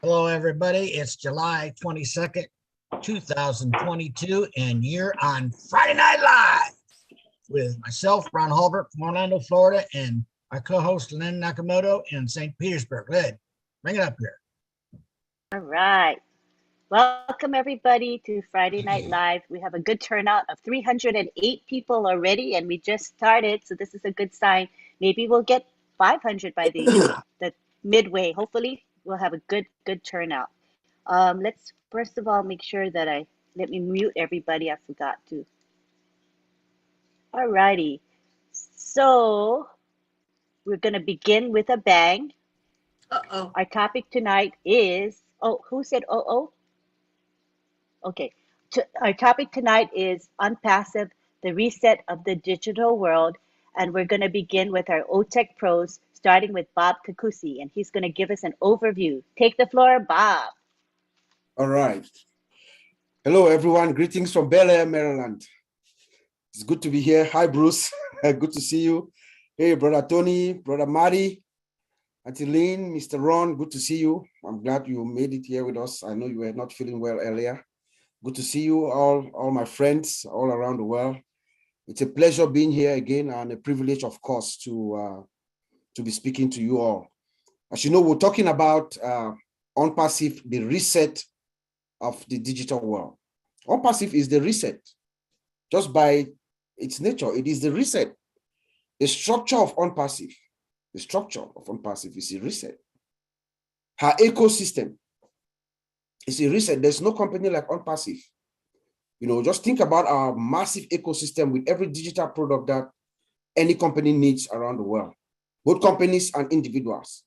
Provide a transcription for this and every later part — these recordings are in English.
Hello, everybody. It's July 22nd, 2022, and you're on Friday Night Live with myself, Ron Hulbert from Orlando, Florida, and our co-host, Len Nakamoto in St. Petersburg. Len, bring it up here. All right. Welcome, everybody, to Friday Night Live. We have a good turnout of 308 people already, and we just started, so this is a good sign. Maybe we'll get 500 by the midway. Hopefully, we'll have a good turnout. Let's first of all make sure that let me mute everybody. I forgot to. All righty. So we're going to begin with a bang. Uh-oh. Our topic tonight is, who said oh? Okay. Our topic tonight is Unpassive, the reset of the digital world. And we're going to begin with our OTech pros, starting with Bob Kakusi, and he's going to give us an overview. Take the floor, Bob. All right. Hello, everyone. Greetings from Bel Air, Maryland. It's good to be here. Hi, Bruce. Good to see you. Hey, Brother Tony, Brother Marty, Auntie Lynn, Mr. Ron, good to see you. I'm glad you made it here with us. I know you were not feeling well earlier. Good to see you, all my friends all around the world. It's a pleasure being here again and a privilege, of course, to be speaking to you all. As you know, we're talking about Unpassive, the reset of the digital world. Unpassive is the reset. Just by its nature, it is the reset. The structure of Unpassive is a reset. Her ecosystem is a reset. There's no company like Unpassive. You know, just think about our massive ecosystem with every digital product that any company needs around the world, both companies and individuals.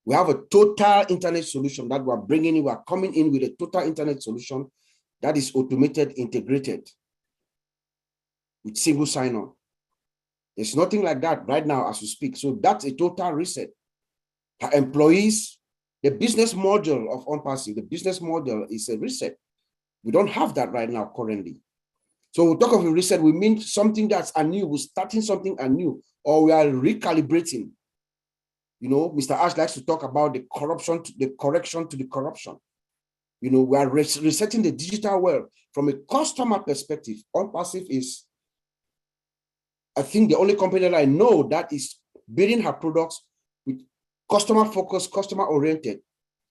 We have a total internet solution that we're bringing in. We're coming in with a total internet solution that is automated, integrated with single sign-on. There's nothing like that right now as we speak. So that's a total reset. Our employees, the business model of Unpassive, the business model is a reset. We don't have that right now currently. So when we talk of a reset, we mean something that's anew. We're starting something anew, or we are recalibrating. You know, Mr. Ash likes to talk about the correction to the corruption. You know, we are resetting the digital world from a customer perspective. Unpassive is, I think, the only company that I know that is building her products with customer focused, customer oriented,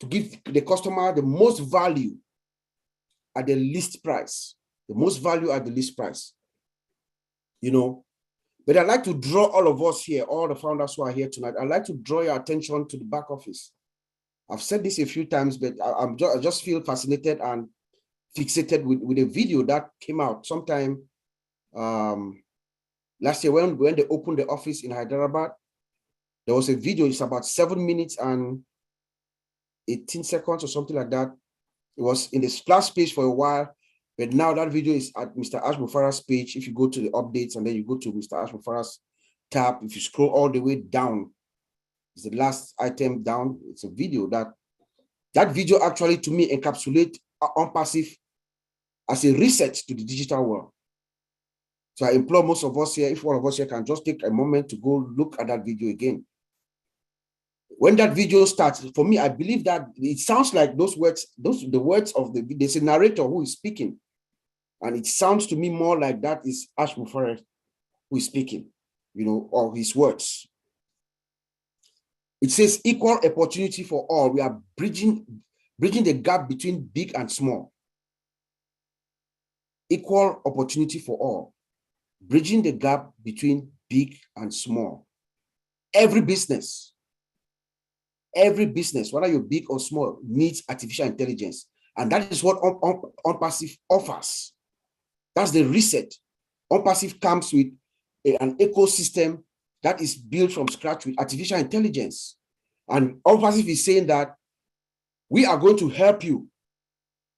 to give the customer the most value at the least price, the most value at the least price. You know, but I'd like to draw all of us here, all the founders who are here tonight, I'd like to draw your attention to the back office. I've said this a few times, but I just feel fascinated and fixated with a video that came out sometime last year when they opened the office in Hyderabad. There was a video, it's about 7 minutes and 18 seconds or something like that. It was in the splash page for a while, but now that video is at Mr. Ash Mufarah's page. If you go to the updates and then you go to Mr. Ash Mufarah's tab, if you scroll all the way down, it's the last item down. It's a video that video actually, to me, encapsulates Unpassive as a reset to the digital world. So I implore most of us here, if one of us here can just take a moment to go look at that video again. When that video starts, for me, I believe that it sounds like the words of there's a narrator who is speaking. And it sounds to me more like that is Ash Mufarah who is speaking, you know, or his words. It says equal opportunity for all. We are bridging the gap between big and small. Equal opportunity for all. Bridging the gap between big and small. Every business, whether you're big or small, needs artificial intelligence. And that is what Unpassive offers. That's the reset. Unpassive comes with an ecosystem that is built from scratch with artificial intelligence. And Unpassive is saying that we are going to help you.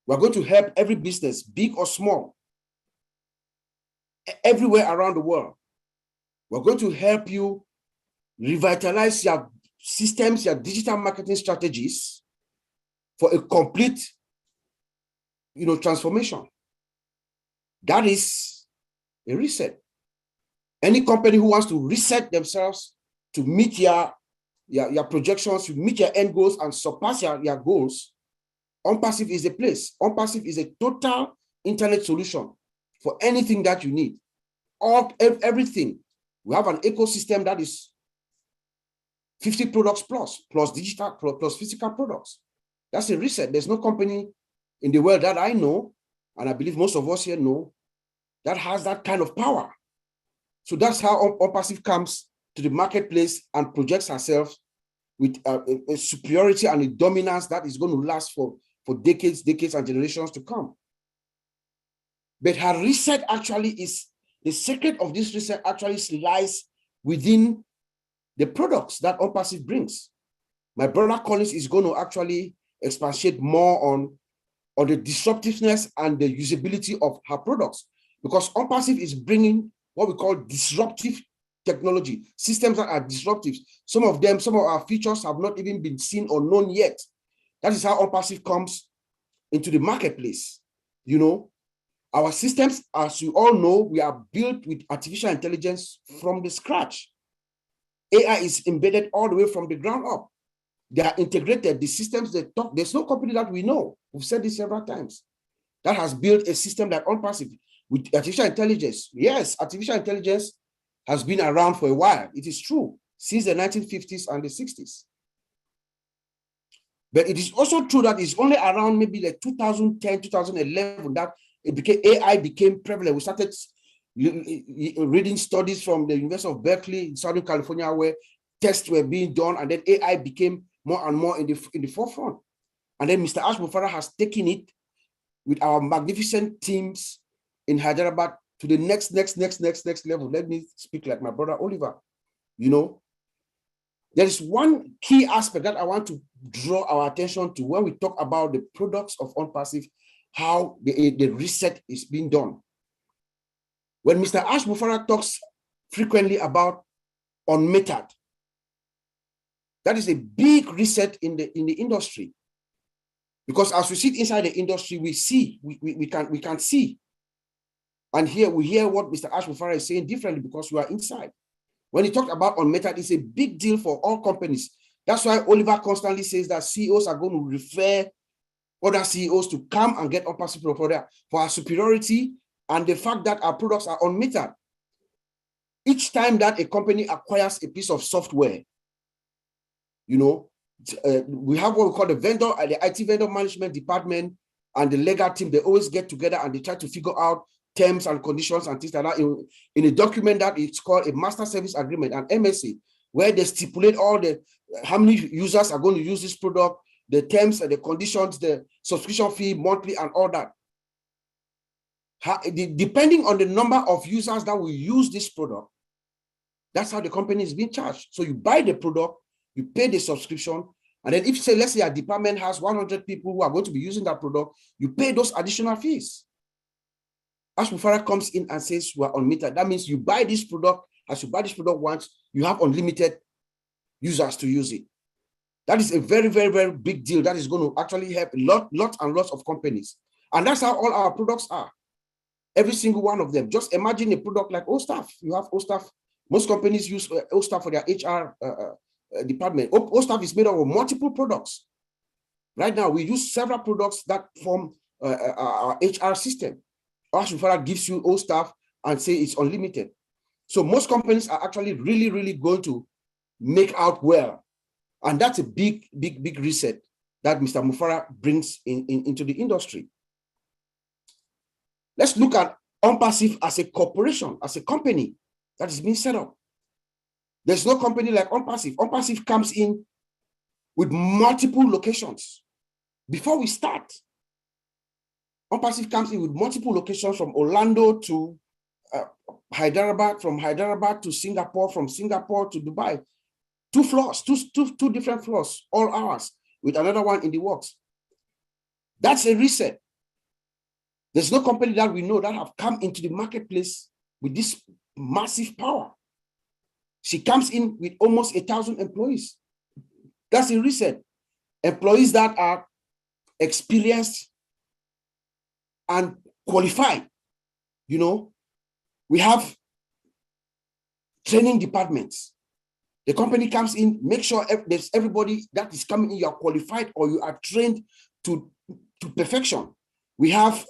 We're going to help every business, big or small, everywhere around the world. We're going to help you revitalize your systems, your digital marketing strategies for a complete, you know, transformation. That is a reset. Any company who wants to reset themselves to meet your projections, to meet your end goals and surpass your goals, OnPassive is a place. OnPassive is a total internet solution for anything that you need. Everything. We have an ecosystem that is 50 products plus digital, plus physical products. That's a reset. There's no company in the world that I know, and I believe most of us here know, that has that kind of power. So that's how OnPassive comes to the marketplace and projects herself with a superiority and a dominance that is going to last for decades and generations to come. But her reset actually is, the secret of this reset actually lies within the products that OnPassive brings. My brother Collins is going to actually expatiate more on the disruptiveness and the usability of her products, because OnPassive is bringing what we call disruptive technology, systems that are disruptive. Some of our features have not even been seen or known yet. That is how OnPassive comes into the marketplace. You know, our systems, as you all know, we are built with artificial intelligence from the scratch. AI is embedded all the way from the ground up. They are integrated. The systems they talk, there's no company that we know, we've said this several times, that has built a system like OnPassive with artificial intelligence. Yes, artificial intelligence has been around for a while. It is true, since the 1950s and the 60s. But it is also true that it's only around maybe like 2010, 2011 that AI became prevalent. We started reading studies from the University of Berkeley in Southern California, where tests were being done, and then AI became more and more in the forefront. And then Mr. Ash Mufarah has taken it with our magnificent teams in Hyderabad to the next level. Let me speak like my brother Oliver. You know, there is one key aspect that I want to draw our attention to when we talk about the products of OnPassive, how the reset is being done. When Mr. Ash Mufarah talks frequently about Unmetered, that is a big reset in the industry. Because as we sit inside the industry, we see, we can see. And here we hear what Mr. Ash Mufarah is saying differently because we are inside. When he talked about Unmetered, it's a big deal for all companies. That's why Oliver constantly says that CEOs are going to refer other CEOs to come and get OnPassive for our superiority and the fact that our products are unmetered. Each time that a company acquires a piece of software, you know, we have what we call the vendor, the IT vendor management department and the legal team. They always get together and they try to figure out terms and conditions and things like that in a document that it's called a master service agreement, an MSA, where they stipulate all the how many users are going to use this product, the terms and the conditions, the subscription fee, monthly, and all that. Depending on the number of users that will use this product, that's how the company is being charged. So you buy the product, you pay the subscription, and then if, say, let's say a department has 100 people who are going to be using that product, you pay those additional fees. Ash Mufarah comes in and says we're unmetered. That means you buy this product, as you buy this product once, you have unlimited users to use it. That is a very, very, very big deal. That is going to actually help lots and lots of companies. And that's how all our products are. Every single one of them. Just imagine a product like OStaff. You have OStaff. Most companies use OStaff for their HR department. OStaff is made up of multiple products. Right now, we use several products that form our HR system. Ash Mufarah gives you OStaff and say it's unlimited. So most companies are actually really, really going to make out well. And that's a big, big, big reset that Mr. Mufarah brings into the industry. Let's look at OnPassive as a corporation, as a company that is being set up. There's no company like OnPassive. OnPassive comes in with multiple locations. Before we start, OnPassive comes in with multiple locations from Orlando to Hyderabad, from Hyderabad to Singapore, from Singapore to Dubai. 2 floors, two different floors, all ours, with another one in the works. That's a reset. There's no company that we know that have come into the marketplace with this massive power. She comes in with almost 1,000 employees. That's a reset. Employees that are experienced and qualified. You know, we have training departments. The company comes in, make sure there's everybody that is coming in, you are qualified or you are trained to to perfection. We have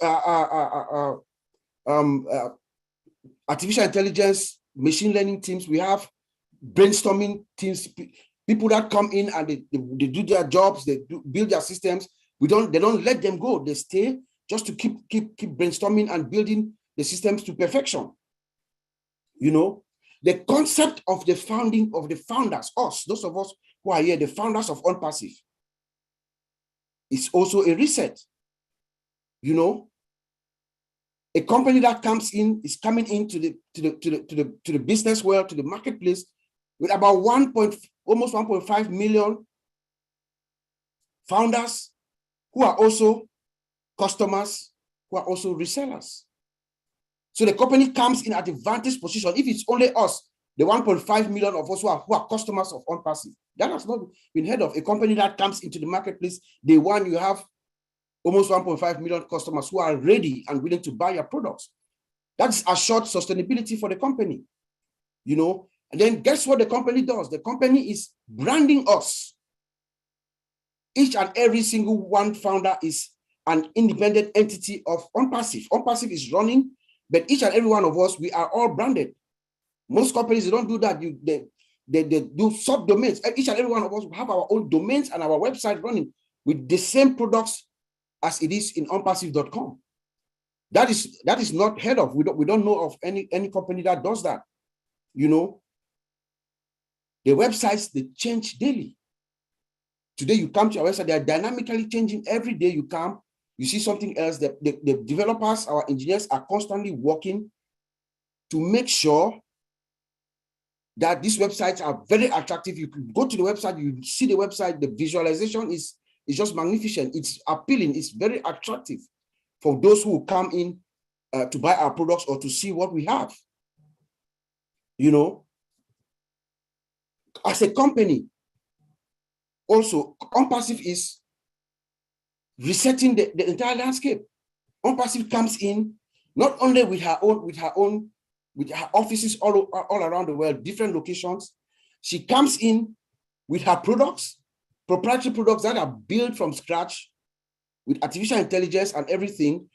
artificial intelligence, machine learning teams. We have brainstorming teams, people that come in and they do their jobs, they build their systems. They don't let them go. They stay just to keep brainstorming and building the systems to perfection. You know, the concept of the founding of the founders, us, those of us who are here, the founders of OnPassive, is also a reset. You know, a company that comes in is coming into the business world, to the marketplace, with about almost 1.5 million founders who are also customers, who are also resellers. So the company comes in at a vantage position. If it's only us, the 1.5 million of us who are customers of OnPassive, that has not been heard of. A company that comes into the marketplace, day one, you have almost 1.5 million customers who are ready and willing to buy your products. That's assured sustainability for the company, you know. And then guess what the company does? The company is branding us. Each and every single one founder is an independent entity of OnPassive. OnPassive is running, but each and every one of us, we are all branded. Most companies, they don't do that. They do subdomains. Each and every one of us have our own domains and our website running with the same products as it is in onpassive.com. That is not heard of. We don't know of any company that does that. You know, the websites, they change daily. Today you come to our website, they are dynamically changing. Every day you come, you see something else. The developers, our engineers are constantly working to make sure that these websites are very attractive. You can go to the website, you see the website, the visualization is just magnificent. It's appealing. It's very attractive for those who come in to buy our products or to see what we have. You know, as a company, also, OnPassive is resetting the entire landscape. OnPassive comes in not only with her offices all around the world, different locations. She comes in with her products, proprietary products that are built from scratch with artificial intelligence and everything,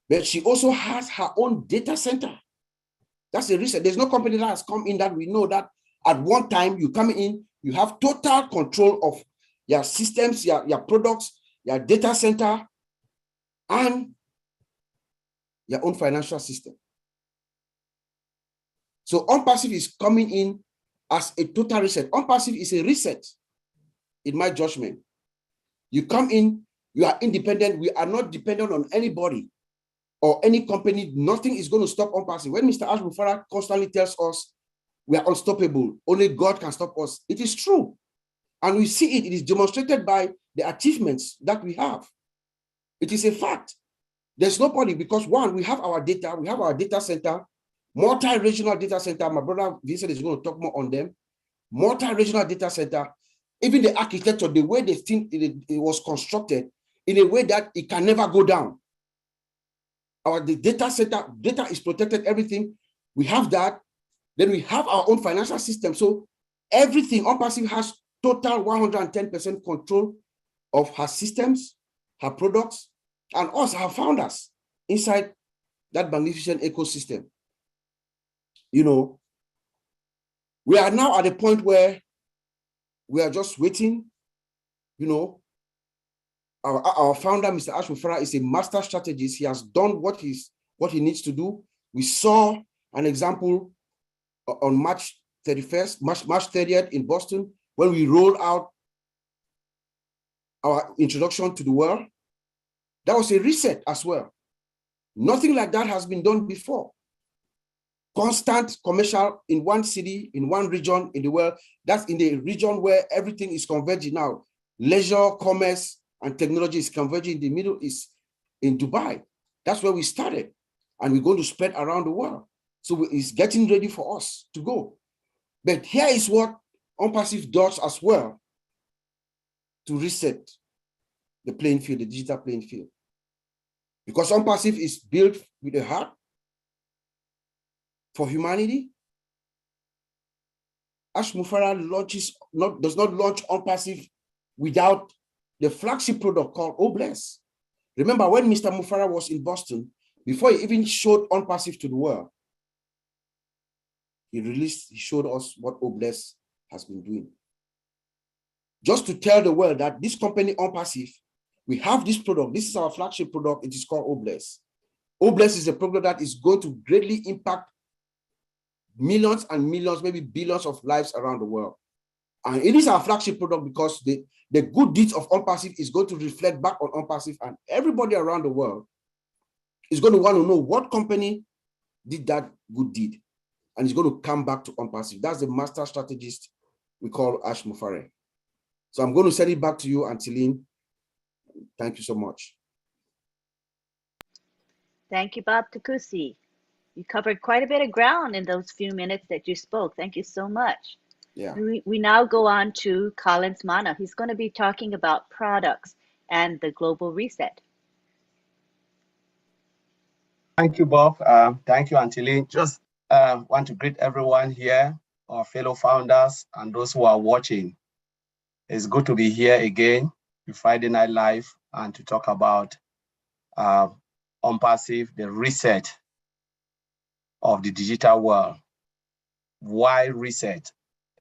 but she also has her own data center. That's the reason. There's no company that has come in that we know that at one time you come in, you have total control of your systems, your products, your data center, and your own financial system. So OnPassive is coming in as a total reset. OnPassive is a reset, in my judgment. You come in, you are independent. We are not dependent on anybody or any company. Nothing is going to stop OnPassive. When Mr. Ash Mufarah constantly tells us we are unstoppable, only God can stop us, it is true. And we see it. It is demonstrated by the achievements that we have. It is a fact. There's nobody, because one, we have our data, we have our data center, multi-regional data center. My brother Vincent is going to talk more on them. Multi-regional data center, even the architecture, the way they think it was constructed in a way that it can never go down. The data center, data is protected, everything. We have that. Then we have our own financial system. So everything, OnPassive has total 110% control of her systems, her products, and us, her founders, inside that magnificent ecosystem. You know, we are now at a point where we are just waiting. You know, our founder, Mr. Ash Mufarah, is a master strategist. He has done what he needs to do. We saw an example on March 30th in Boston, when we rolled out our introduction to the world. That was a reset as well. Nothing like that has been done before. Constant commercial in one city, in one region in the world. That's in the region where everything is converging now. Leisure, commerce, and technology is converging in the Middle East, in Dubai. That's where we started. And we're going to spread around the world. So it's getting ready for us to go. But here is what OnPassive does as well to reset the playing field, the digital playing field. Because OnPassive is built with a heart for humanity. Ash Mufarah does not launch OnPassive without the flagship product called OBless. Remember when Mr. Mufara was in Boston, before he even showed OnPassive to the world, he showed us what Obless has been doing. Just to tell the world that this company OnPassive, we have this product. This is our flagship product. It is called Obless. Obless is a product that is going to greatly impact millions and millions, maybe billions of lives around the world. And it is our flagship product because the good deeds of OnPassive is going to reflect back on OnPassive, and everybody around the world is going to want to know what company did that good deed. And it's going to come back to OnPassive. That's the master strategist we call Ash Mufare. So I'm going to send it back to you, Antolin. Thank you so much. Thank you, Bob Takusi. You covered quite a bit of ground in those few minutes that you spoke. Thank you so much. Yeah. We now go on to Collins Mana. He's going to be talking about products and the global reset. Thank you, Bob. Thank you, Antolin. Just want to greet everyone here, our fellow founders and those who are watching. It's good to be here again, Friday Night Live, and to talk about OnPassive, the reset of the digital world. Why reset?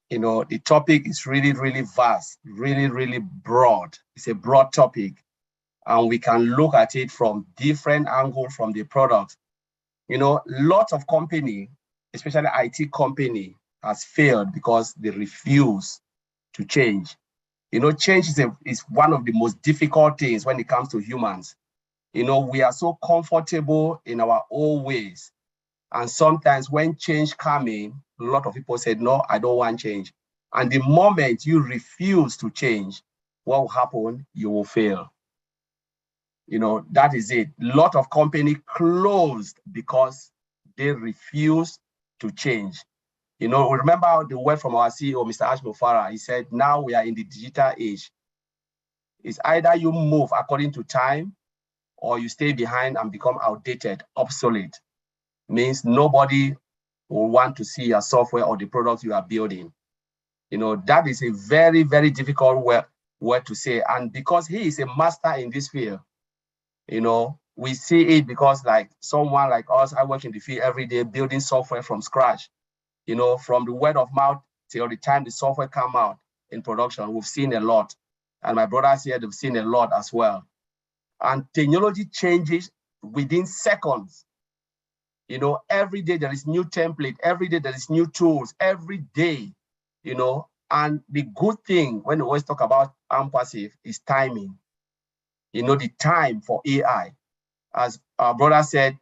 You know, the topic is really, really vast, really, really broad. It's a broad topic, and we can look at it from different angles from the product. You know, lots of company, especially IT company, has failed because they refuse to change. You know, change is one of the most difficult things when it comes to humans. You know, we are so comfortable in our old ways. And sometimes when change comes in, a lot of people said, no, I don't want change. And the moment you refuse to change, what will happen? You will fail. You know, that is it. A lot of companies closed because they refuse to change. You know, remember the word from our CEO, Mr. Ash Mufara. He said, now we are in the digital age. It's either you move according to time or you stay behind and become outdated, obsolete. Means nobody will want to see your software or the products you are building. You know, that is a very, very difficult word to say. And because he is a master in this field, you know, we see it because like someone like us, I work in the field every day building software from scratch. You know, from the word of mouth till the time the software come out in production, we've seen a lot. And my brothers here, they've seen a lot as well. And technology changes within seconds. You know, every day there is new template, every day there is new tools, every day, you know. And the good thing when we always talk about OnPassive is timing. You know, the time for AI. As our brother said,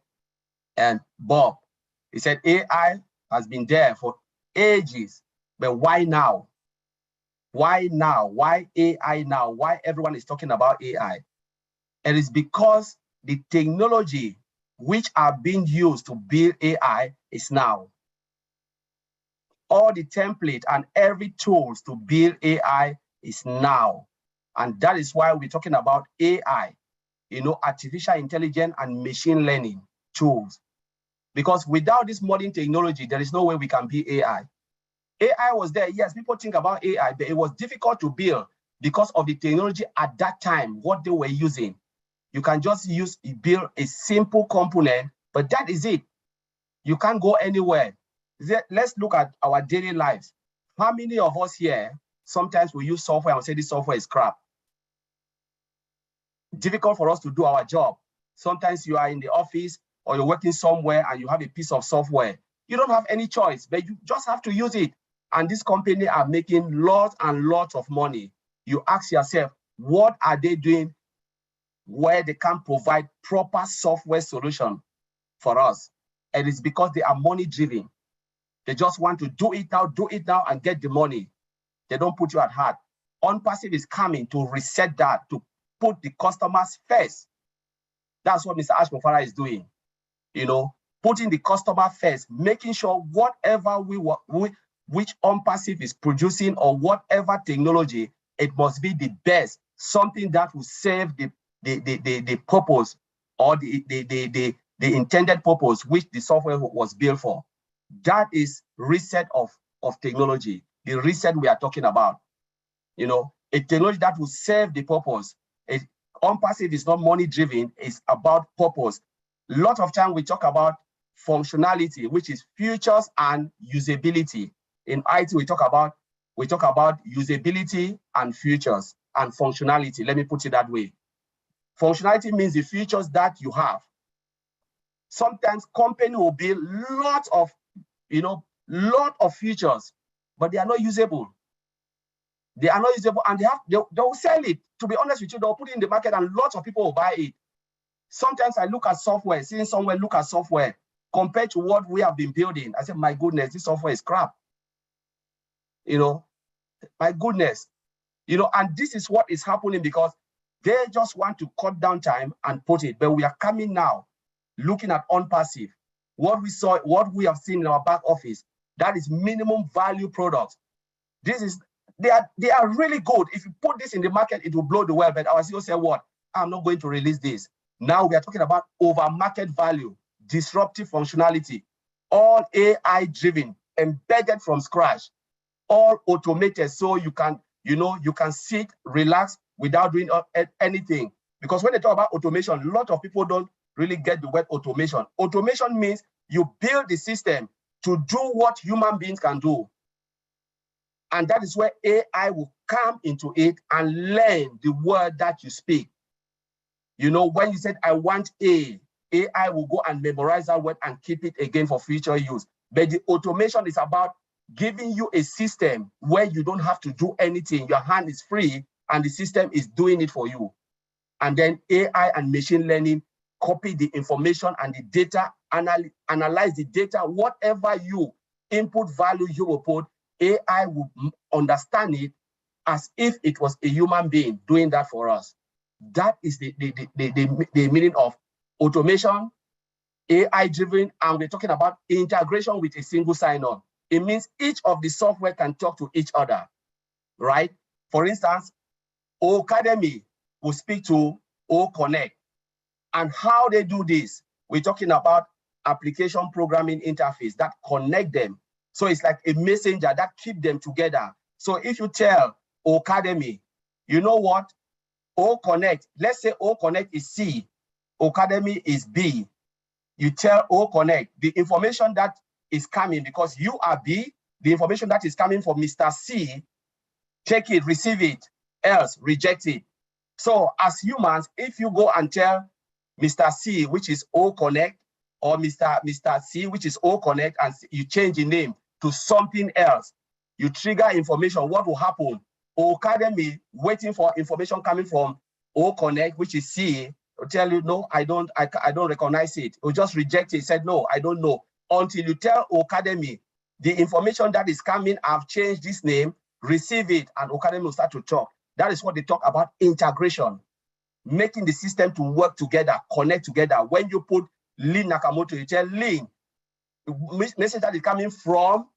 and Bob, he said AI has been there for ages, but why now? Why now? Why AI now? Why everyone is talking about AI? It is because the technology which are being used to build AI is now. All the template and every tools to build AI is now. And that is why we're talking about AI, you know, artificial intelligence and machine learning tools. Because without this modern technology, there is no way we can build AI. AI was there, yes, people think about AI, but it was difficult to build because of the technology at that time, what they were using. You can just build a simple component, but that is it. You can't go anywhere. Let's look at our daily lives. How many of us here, sometimes we use software and say this software is crap? Difficult for us to do our job. Sometimes you are in the office or you're working somewhere and you have a piece of software. You don't have any choice, but you just have to use it. And this company are making lots and lots of money. You ask yourself, what are they doing where they can provide proper software solution for us? And it's because they are money driven. They just want to do it now and get the money. They don't put you at heart. OnPassive is coming to reset that, to put the customers first. That's what Mr. Ash Mufara is doing. You know, putting the customer first, making sure whatever which OnPassive is producing or whatever technology, it must be the best, something that will serve the purpose or the intended purpose which the software was built for. That is reset of technology, the reset we are talking about. You know, a technology that will serve the purpose. OnPassive is not money driven, it's about purpose. A lot of time we talk about functionality, which is features and usability. In IT, we talk about usability and features and functionality. Let me put it that way. Functionality means the features that you have. Sometimes company will build lot of features, but they are not usable. They are not usable, and they'll sell it. To be honest with you, they'll put it in the market and lots of people will buy it. Sometimes I look at software, seeing someone look at software compared to what we have been building. I said, my goodness, this software is crap. My goodness. And this is what is happening because they just want to cut down time and put it. But we are coming now, looking at OnPassive. What we have seen in our back office, that is minimum value products. They are really good. If you put this in the market, it will blow the world. But our CEO said, what? I'm not going to release this. Now we are talking about over market value, disruptive functionality, all AI driven, embedded from scratch, all automated. So you can sit, relax without doing anything. Because when they talk about automation, a lot of people don't really get the word automation. Automation means you build the system to do what human beings can do. And that is where AI will come into it and learn the word that you speak. When you said, I want AI will go and memorize that word and keep it again for future use. But the automation is about giving you a system where you don't have to do anything. Your hand is free and the system is doing it for you. And then AI and machine learning copy the information and the data, analyze the data, whatever you input value you will put, AI will understand it as if it was a human being doing that for us. That is the meaning of automation, AI-driven, and we're talking about integration with a single sign-on. It means each of the software can talk to each other, right? For instance, Ocademy will speak to OConnect. And how they do this, we're talking about application programming interface that connect them. So it's like a messenger that keep them together. So if you tell Ocademy, you know what? OConnect, let's say OConnect is C, Ocademy is B. You tell OConnect the information that is coming because you are B, the information that is coming from Mr. C, take it, receive it, else reject it. So as humans, if you go and tell Mr. C, which is OConnect, or Mr. C, which is OConnect, and you change the name to something else, you trigger information, what will happen? Ocademy, waiting for information coming from OConnect, which is C, will tell you, no, I don't recognize it. Or just reject it, said, no, I don't know. Until you tell Ocademy, the information that is coming, I've changed this name, receive it, and Ocademy will start to talk. That is what they talk about integration, making the system to work together, connect together. When you put Lynn Nakamoto, you tell Lynn, the message that is coming from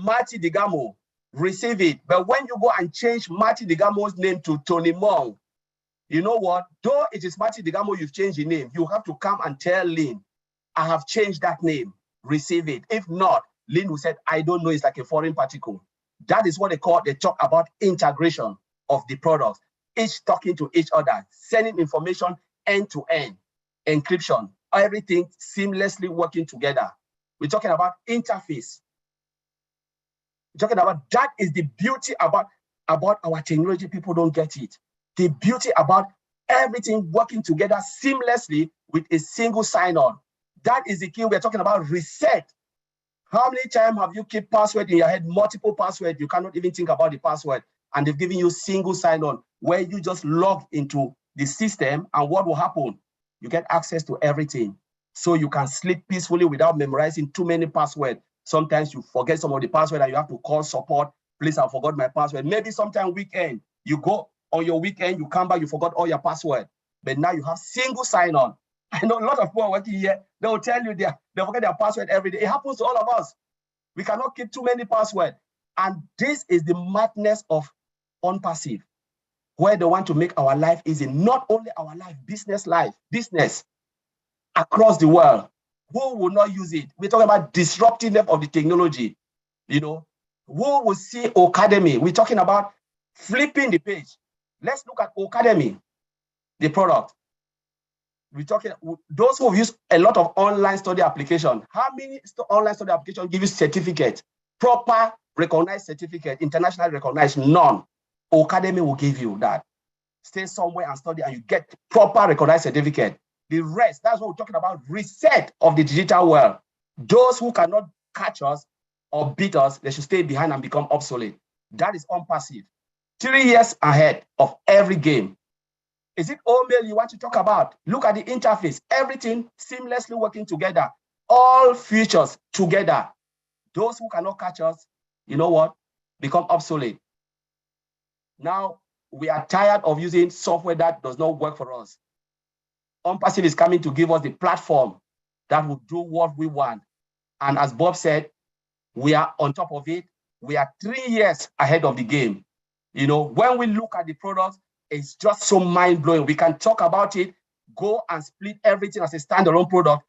Marty Digamo, receive it. But when you go and change Marty Digamo's name to Tony Mong, you know what? Though it is Marty Digamo, you've changed the name, you have to come and tell Lynn, I have changed that name, receive it. If not, Lynn will say, I don't know, it's like a foreign particle. That is what they talk about integration of the products, each talking to each other, sending information end to end, encryption, everything seamlessly working together. We're talking about interface. We're talking about that is the beauty about our technology. People don't get it. The beauty about everything working together seamlessly with a single sign-on. That is the key. We're talking about reset. How many times have you kept password in your head, multiple passwords? You cannot even think about the password. And they've given you single sign-on where you just log into the system and what will happen? You get access to everything. So you can sleep peacefully without memorizing too many passwords. Sometimes you forget some of the password and you have to call support. Please, I forgot my password. Maybe sometime weekend, you go on your weekend, you come back, you forgot all your password. But now you have single sign-on. I know a lot of people are working here. They will tell you they forget their password every day. It happens to all of us. We cannot keep too many passwords. And this is the madness of OnPassive, where they want to make our life easy. Not only our life, business across the world. Who will not use it? We're talking about disruptiveness of the technology. Who will see Ocademy? We're talking about flipping the page. Let's look at Ocademy. the product. We're talking those who use a lot of online study application. How many online study application give you certificate, proper recognized certificate, internationally recognized? None. Academy will give you that. Stay somewhere and study and you get proper recognized certificate. The rest, that's what we're talking about, reset of the digital world. Those who cannot catch us or beat us, they should stay behind and become obsolete. That is unpassive. 3 years ahead of every game. Is it OMail you want to talk about? Look at the interface, everything seamlessly working together, all features together. Those who cannot catch us, you know what, become obsolete. Now, we are tired of using software that does not work for us. Unpassive is coming to give us the platform that will do what we want. And as Bob said, we are on top of it. We are 3 years ahead of the game. You know, when we look at the products, it's just so mind-blowing. We can talk about it, go and split everything as a standalone product,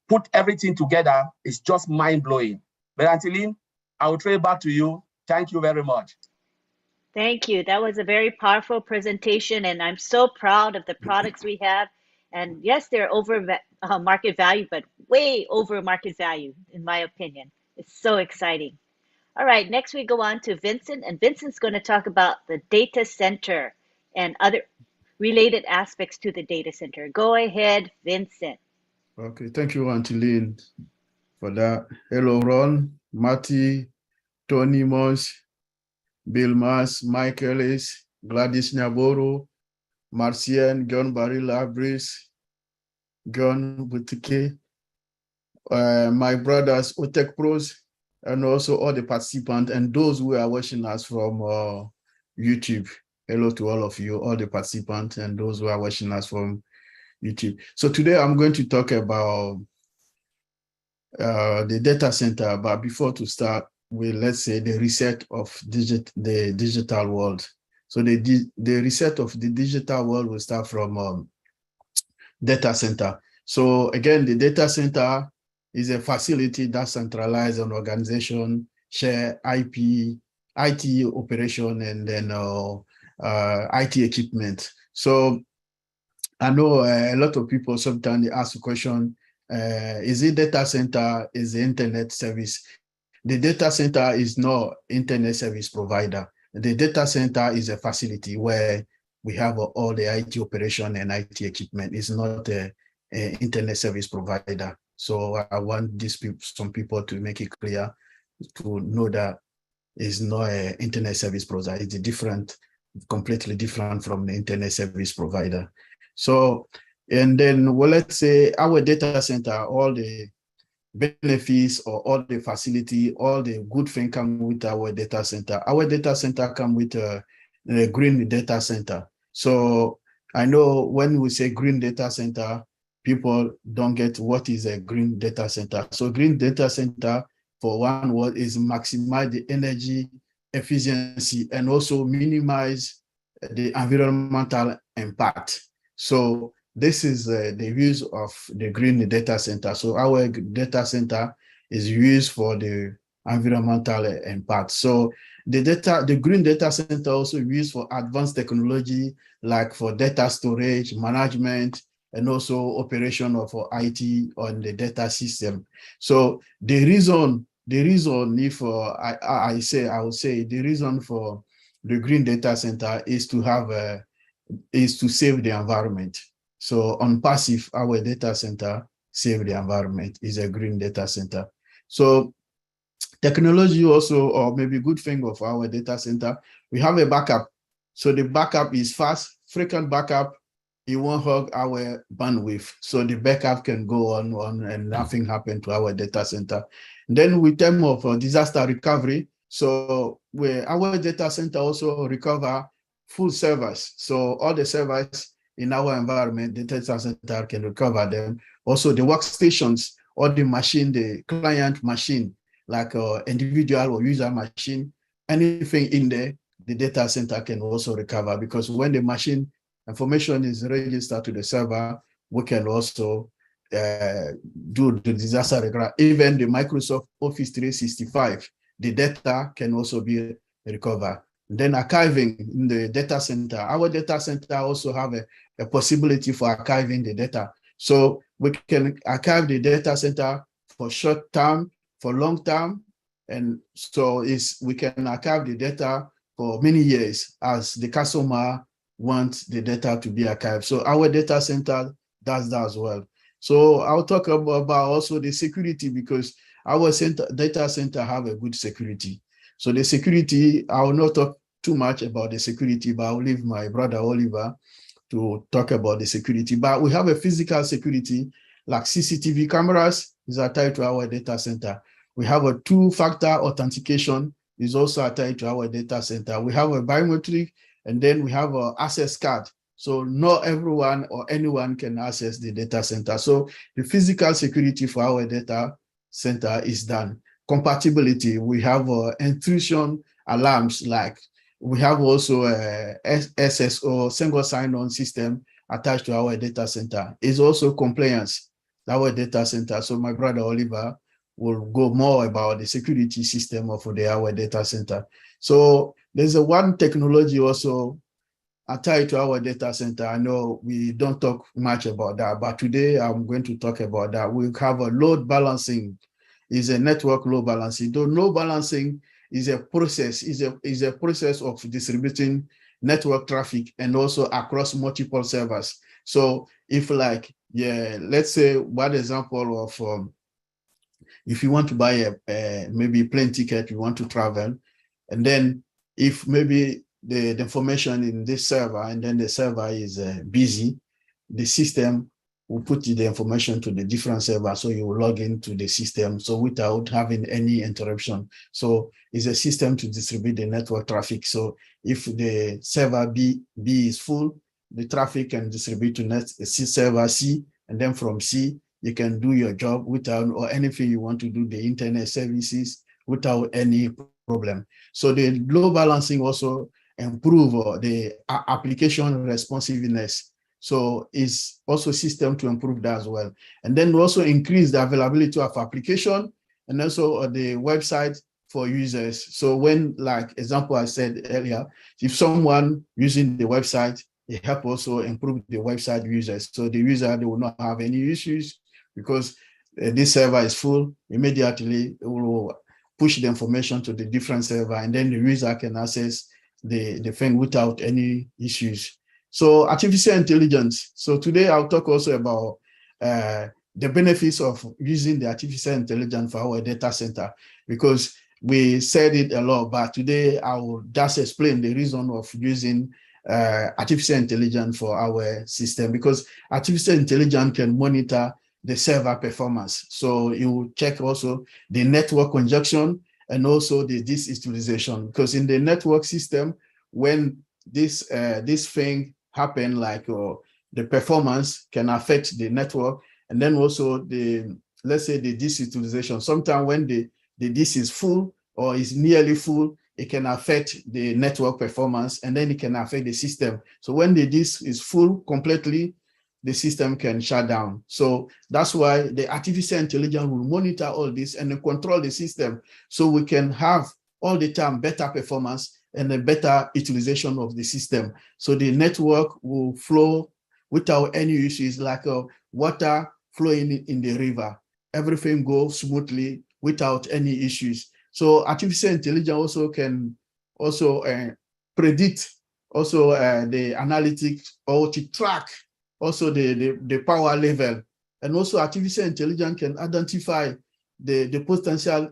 put everything together. It's just mind-blowing. But Angeline, I will trade it back to you. Thank you very much. Thank you. That was a very powerful presentation, and I'm so proud of the products we have. And yes, they're over market value, but way over market value, in my opinion. It's so exciting. All right, next we go on to Vincent, and Vincent's going to talk about the data center and other related aspects to the data center. Go ahead, Vincent. Okay, thank you, Auntie Lynn, for that. Hello, Ron, Marty, Tony Moss, Bill Mas, Mike Ellis, Gladys Nyaboro, Marcian, John Barry Labris, John Butike, my brothers, Otech Pros, and also all the participants and those who are watching us from YouTube. Hello to all of you, all the participants and those who are watching us from YouTube. So today I'm going to talk about the data center, but before to start with, let's say the reset of the digital world. So the reset of the digital world will start from data center. So again, the data center is a facility that centralizes an organization, share IT operation, and then IT equipment. So I know a lot of people sometimes ask the question, is it data center, is the internet service? The data center is not internet service provider. The data center is a facility where we have all the IT operation and IT equipment. It's not an internet service provider. So I want some people to make it clear to know that it's not an internet service provider. It's different, completely different from the internet service provider. So, and then, well, let's say our data center, all the benefits or all the facility, all the good things come with our data center. Our data center come with a green data center. So I know when we say green data center, people don't get what is a green data center. So green data center, for one word, is maximize the energy efficiency and also minimize the environmental impact. So this is the use of the green data center. So our data center is used for the environmental impact. So the green data center also used for advanced technology, like for data storage, management, and also operation of IT on the data system. So the reason if I would say the reason for the green data center is to have is to save the environment. So on passive, our data center save the environment, is a green data center. So technology also, or maybe good thing of our data center, we have a backup. So the backup is fast, frequent backup. It won't hog our bandwidth. So the backup can go on and nothing happen to our data center. And then we term of disaster recovery. So our data center also recover full servers. So all the servers in our environment, the data center can recover them. Also the workstations or the machine, the client machine, like individual or user machine, anything in there, the data center can also recover, because when the machine information is registered to the server, we can also do the disaster recovery. Even the Microsoft Office 365, the data can also be recovered. Then archiving in the data center. Our data center also have a possibility for archiving the data. So we can archive the data center for short term, for long term, and so we can archive the data for many years as the customer wants the data to be archived. So our data center does that as well. So I'll talk about also the security, because our data center have a good security. So the security, I will not talk too much about the security, but I'll leave my brother Oliver to talk about the security. But we have a physical security, like CCTV cameras is attached to our data center. We have a two-factor authentication is also attached to our data center. We have a biometric, and then we have an access card. So not everyone or anyone can access the data center. So the physical security for our data center is done. Compatibility, we have intrusion alarms, like we have also a SSO, single sign-on system attached to our data center. It's also compliance, our data center. So my brother Oliver will go more about the security system of our data center. So there's one technology also attached to our data center. I know we don't talk much about that, but today I'm going to talk about that. We have a load balancing, is a network load balancing. Though load balancing is a process, is a process of distributing network traffic and also across multiple servers. So if let's say one example of if you want to buy maybe plane ticket, you want to travel, and then if maybe the information in this server and then the server is busy, the system will put the information to the different server, so you will log into the system, so without having any interruption. So it's a system to distribute the network traffic. So if the server B is full, the traffic can distribute to server C, and then from C, you can do your job without, or anything you want to do, the internet services, without any problem. So the load balancing also improve the application responsiveness. So it's also a system to improve that as well. And then we also increase the availability of application and also the website for users. So when, like example I said earlier, if someone using the website, it help also improve the website users. So the user, they will not have any issues because this server is full. Immediately it will push the information to the different server, and then the user can access the thing without any issues. So artificial intelligence. So today I'll talk also about the benefits of using the artificial intelligence for our data center, because we said it a lot, but today I will just explain the reason of using artificial intelligence for our system, because artificial intelligence can monitor the server performance. So you check also the network congestion and also the disk utilization, because in the network system, when this thing happen, like the performance can affect the network, and then also let's say the disk utilization. Sometimes when the disk is full or is nearly full, it can affect the network performance, and then it can affect the system. So when the disk is full completely, the system can shut down. So that's why the artificial intelligence will monitor all this and control the system, so we can have all the time better performance and a better utilization of the system. So the network will flow without any issues, like water flowing in the river. Everything goes smoothly without any issues. So artificial intelligence also can also predict also the analytics, or to track also the power level. And also artificial intelligence can identify the potential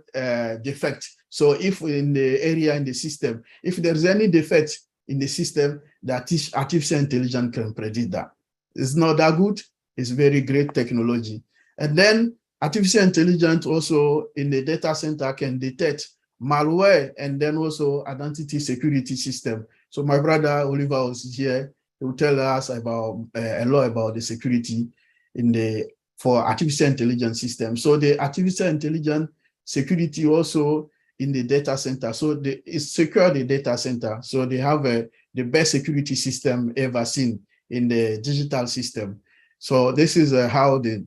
defect. So if in the area in the system, if there's any defect in the system, that artificial intelligence can predict that. It's not that good, it's very great technology. And then artificial intelligence also in the data center can detect malware and then also identity security system. So my brother Oliver was here. He will tell us about a lot about the security for artificial intelligence system. So the artificial intelligence security also in the data center. So it's secure the data center. So they have the best security system ever seen in the digital system. So this is how the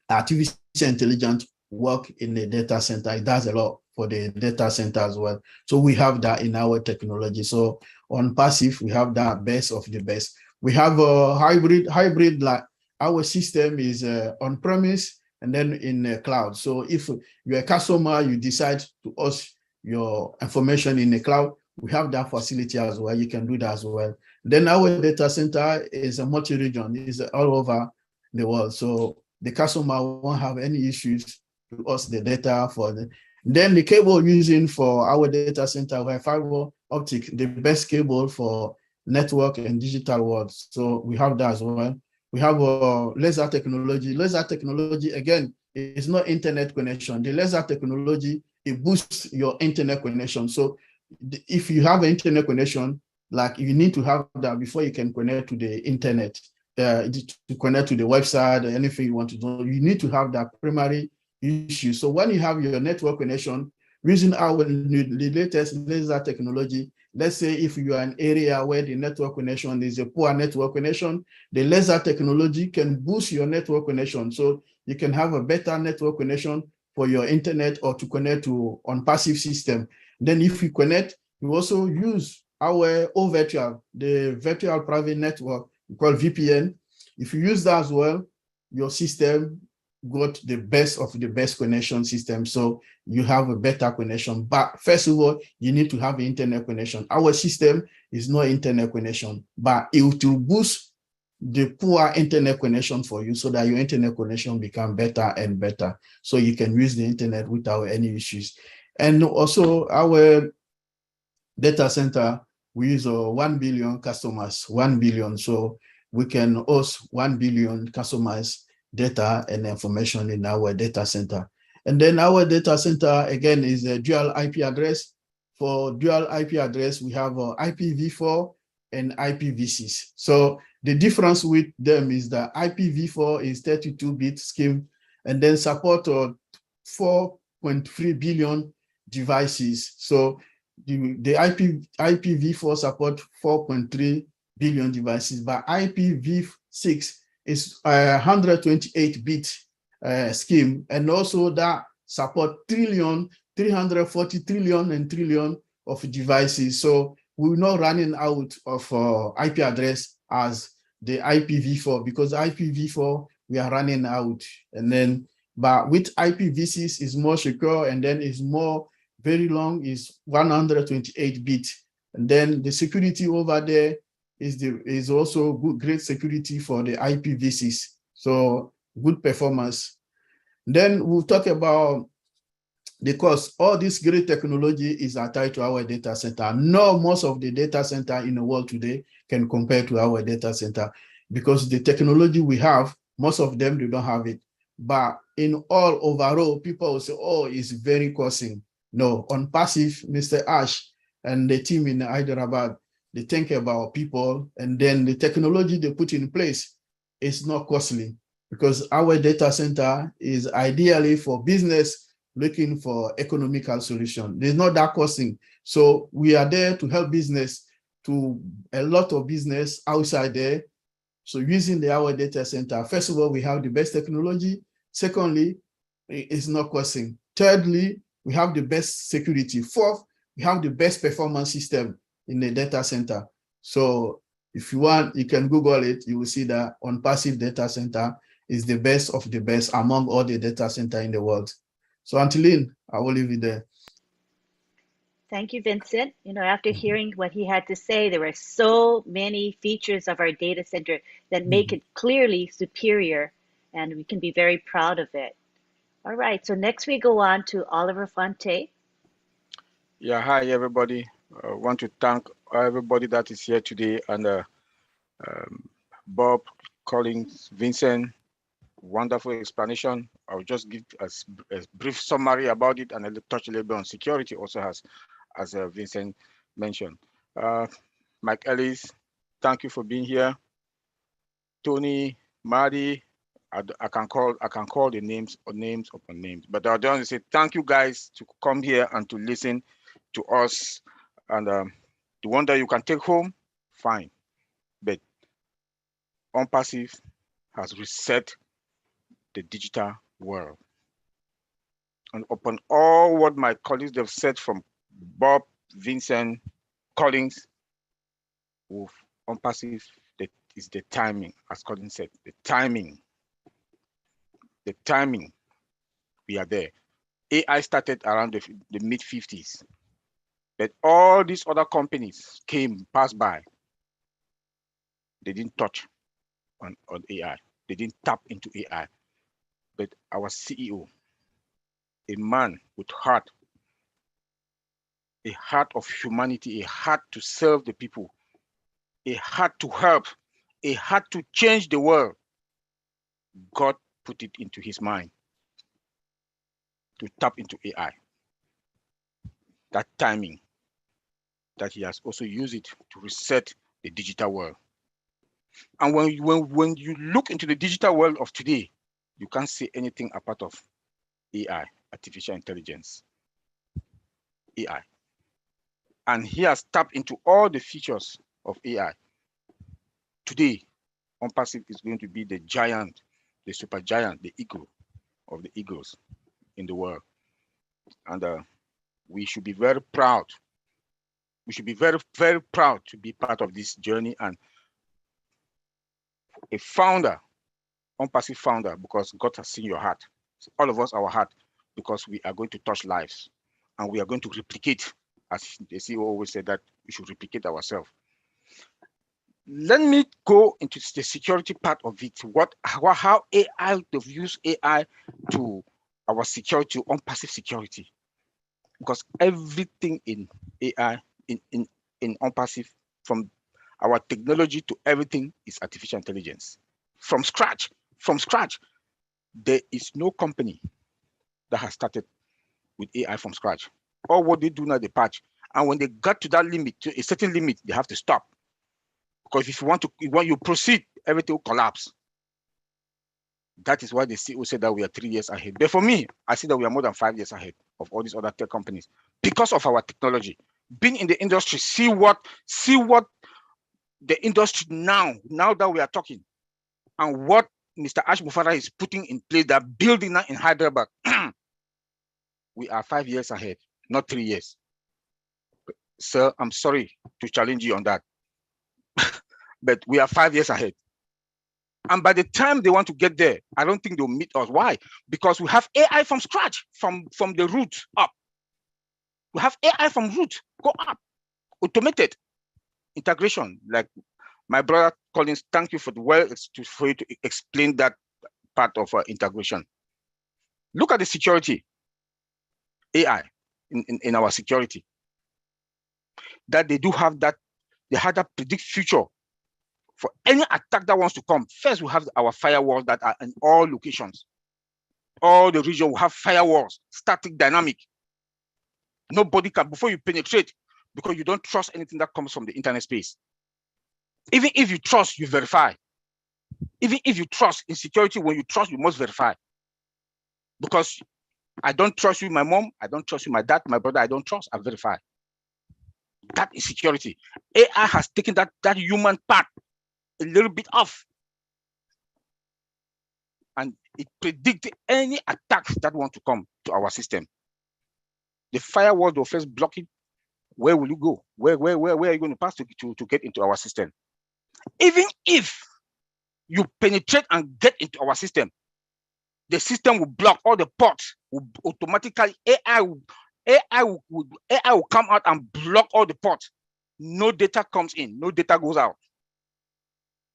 artificial intelligence work in the data center. It does a lot for the data center as well. So we have that in our technology. So on passive, we have that best of the best. We have a hybrid, like our system is on premise and then in the cloud. So if you're a customer, you decide to host your information in the cloud, we have that facility as well. You can do that as well. Then our data center is a multi-region, is all over the world. So the customer won't have any issues to host the data for the. Then the cable using for our data center, we have fiber optic, the best cable for network and digital world. So we have that as well. We have laser technology. Laser technology, again, is not internet connection. The laser technology, it boosts your internet connection. So if you have an internet connection, like you need to have that before you can connect to the internet, to connect to the website or anything you want to do, you need to have that primary issue. So when you have your network connection, using our the latest laser technology, let's say if you are in an area where the network connection is a poor network connection, the laser technology can boost your network connection. So you can have a better network connection for your internet or to connect to on passive system. Then if you connect, you also use our OVirtual, the virtual private network called VPN. If you use that as well, your system got the best of the best connection system. So you have a better connection. But first of all, you need to have an internet connection. Our system is not internet connection, but it will boost the poor internet connection for you so that your internet connection become better and better. So you can use the internet without any issues. And also our data center, we use 1 billion customers, 1 billion. So we can host 1 billion customers data and information in our data center. And then our data center, again, is a dual IP address. For dual IP address, we have IPv4 and IPv6. So the difference with them is that IPv4 is 32-bit scheme and then support 4.3 billion devices. So the IPv4 support 4.3 billion devices, but IPv6 is 128-bit scheme, and also that support 340 trillion of devices. So we're not running out of IP address as the IPv4, because IPv4 we are running out, and then but with IPv6 is more secure, and then is more very long, is 128-bit, and then the security over there is also good, great security for the IPv6. So good performance. Then we'll talk about the cost. All this great technology is attached to our data center. No, most of the data center in the world today can compare to our data center, because the technology we have, most of them, they don't have it. But in all overall, people will say, oh, it's very costing. No, on passive, Mr. Ash and the team in Hyderabad, they think about people, and then the technology they put in place is not costly, because our data center is ideally for business looking for economical solution. There's not that costing. So we are there to help business, to a lot of business outside there. So using our data center, first of all, we have the best technology. Secondly, it's not costing. Thirdly, we have the best security. Fourth, we have the best performance system in the data center. So if you want, you can Google it. You will see that on passive data center is the best of the best among all the data center in the world. So Antolin, I will leave it there. Thank you, Vincent. You know, after hearing what he had to say, there were so many features of our data center that make it clearly superior, and we can be very proud of it. All right, so next we go on to Oliver Fonte. Yeah, hi everybody. I want to thank everybody that is here today, and Bob, Collins, Vincent, wonderful explanation. I'll just give a brief summary about it, and I'll touch a little bit on security also, as Vincent mentioned. Mike Ellis, thank you for being here. Tony, Marty, I can call the names upon names, but I'll just say thank you guys to come here and to listen to us, and the one that you can take home, fine, but OnPassive has reset the digital world. And upon all what my colleagues have said from Bob, Vincent, Collins, on passive, that is the timing, as Collins said, the timing, we are there. AI started around the mid-50s, but all these other companies passed by. They didn't touch on AI. They didn't tap into AI. But our CEO, a man with heart, a heart of humanity, a heart to serve the people, a heart to help, a heart to change the world, God put it into his mind to tap into AI. That timing, that he has also used it to reset the digital world. And when you look into the digital world of today, you can't see anything apart of AI, artificial intelligence, AI. And he has tapped into all the features of AI. Today, OnPassive is going to be the giant, the super giant, the eagle of the eagles in the world. And we should be very proud. We should be very, very proud to be part of this journey and a founder, OnPassive founder, because God has seen your heart. All of us, our heart, because we are going to touch lives and we are going to replicate, as the CEO always said, that we should replicate ourselves. Let me go into the security part of it. How AI, they've used AI to our security, OnPassive security. Because everything in AI, in OnPassive, from our technology to everything is artificial intelligence. From scratch, there is no company that has started with AI from scratch. All what they do now, they patch. And when they got to that limit, to a certain limit, they have to stop. Because if you proceed, everything will collapse. That is why the CEO said that we are 3 years ahead. But for me, I see that we are more than 5 years ahead of all these other tech companies because of our technology. Being in the industry, see what the industry now that we are talking, and what Mr. Ash Mufarah is putting in place, that building now in Hyderabad. We are 5 years ahead, not 3 years. Sir, I'm sorry to challenge you on that. But we are 5 years ahead. And by the time they want to get there, I don't think they'll meet us. Why? Because we have AI from scratch, from the root up. We have AI from root, go up, automated integration. Like my brother Collins, thank you for you to explain that part of integration. Look at the security, AI in our security. That they do have that, they had that predict future. For any attack that wants to come, first we have our firewalls that are in all locations. All the region will have firewalls, static, dynamic. Nobody can, before you penetrate, because you don't trust anything that comes from the internet space. Even if you trust, you verify. Even if you trust in security, when you trust, you must verify. Because I don't trust you, my mom, I don't trust you, my dad, my brother, I don't trust, I verify. That is security. AI has taken that human part a little bit off, and it predicts any attacks that want to come to our system. The firewall will first block it. Where will you go? Where are you going to pass to get into our system? Even if you penetrate and get into our system, the system will block all the ports. Will automatically, AI will come out and block all the ports. No data comes in, no data goes out.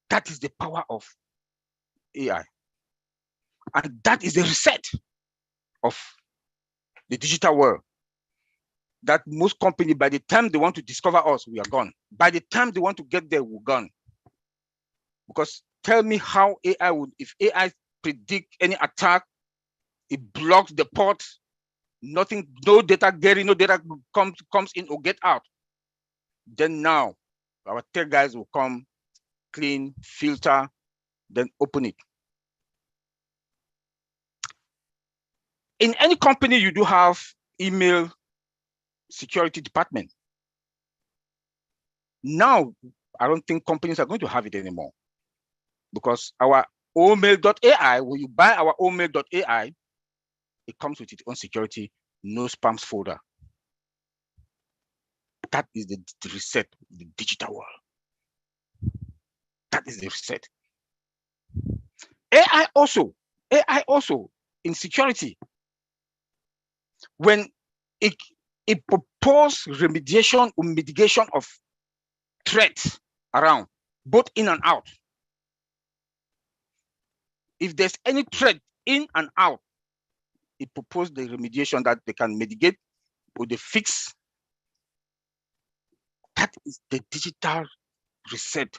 That is the power of AI. And that is the reset of the digital world. That most companies, by the time they want to discover us, we are gone. By the time they want to get there, we're gone. Because tell me how AI would, if AI predict any attack, it blocks the port, nothing, no data getting, no data comes in or get out. Then now, our tech guys will come, clean, filter, then open it. In any company, you do have email security department. Now, I don't think companies are going to have it anymore, because our omail.ai, when you buy our omail.ai, it comes with its own security, no spams folder. That is the reset, the digital world. That is the reset. AI also in security, when it proposes remediation or mitigation of threats around, both in and out. If there's any threat in and out, it proposes the remediation that they can mitigate or they fix. That is the digital reset,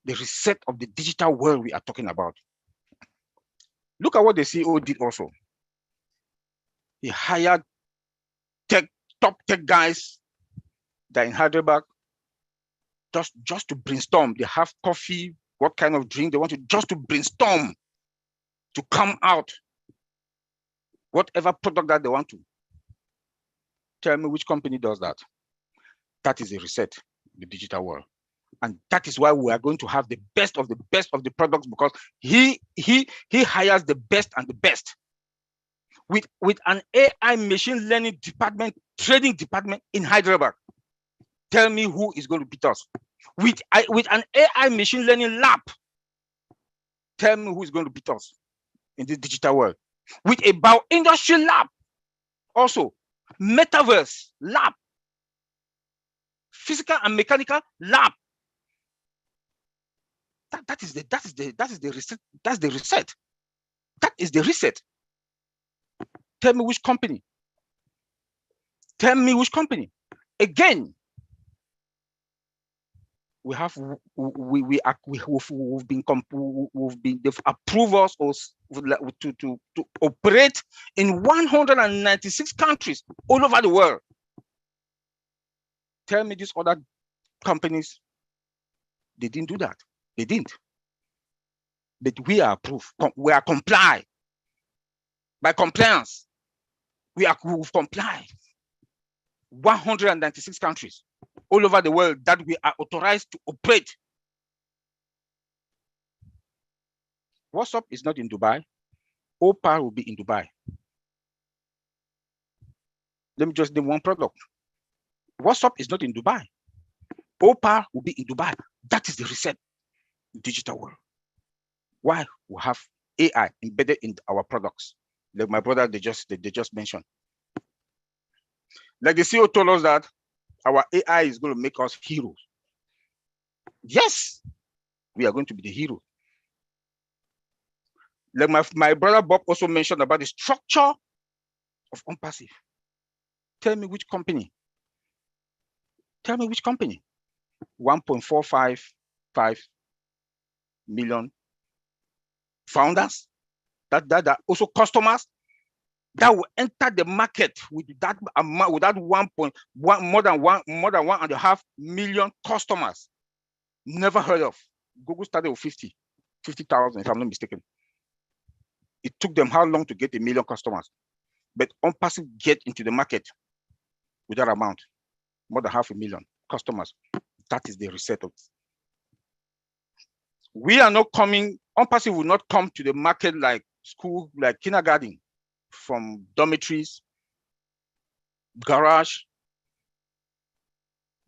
the reset of the digital world we are talking about. Look at what the CEO did also. He hired top tech guys that in Hyderabad just to brainstorm. They have coffee, what kind of drink they want to, just to brainstorm, to come out whatever product that they want to. Tell me which company does that. That is a reset, the digital world. And that is why we are going to have the best of the products, because he hires the best and the best. With an AI machine learning department, trading department in Hyderabad. Tell me who is going to beat us. With an AI machine learning lab. Tell me who is going to beat us in the digital world. With a bioindustry lab, also metaverse lab, physical and mechanical lab. That is the reset. That's the reset. That is the reset. Tell me which company. Tell me which company. Again, they've approved us to operate in 196 countries all over the world. Tell me these other companies, they didn't do that. They didn't. But we are approved. We are complied. By compliance, we've complied. 196 countries all over the world that we are authorized to operate. WhatsApp is not in Dubai. Opal will be in Dubai. Let me just name one product. WhatsApp is not in Dubai. Opal will be in Dubai. That is the reset digital world. Why we have AI embedded in our products? Like my brother, they just mentioned. Like the CEO told us that our AI is going to make us heroes. Yes, we are going to be the hero. Like my brother Bob also mentioned about the structure of OnPassive. Tell me which company. Tell me which company. 1.455 million founders, that are also customers that will enter the market with that amount, with that more than 1.5 million customers. Never heard of. Google started with 50,000, if I'm not mistaken. It took them how long to get 1 million customers? But OnPassive get into the market with that amount, more than 500,000 customers. That is the reset of. We are not coming. OnPassive will not come to the market like school, like kindergarten, from dormitories, garage.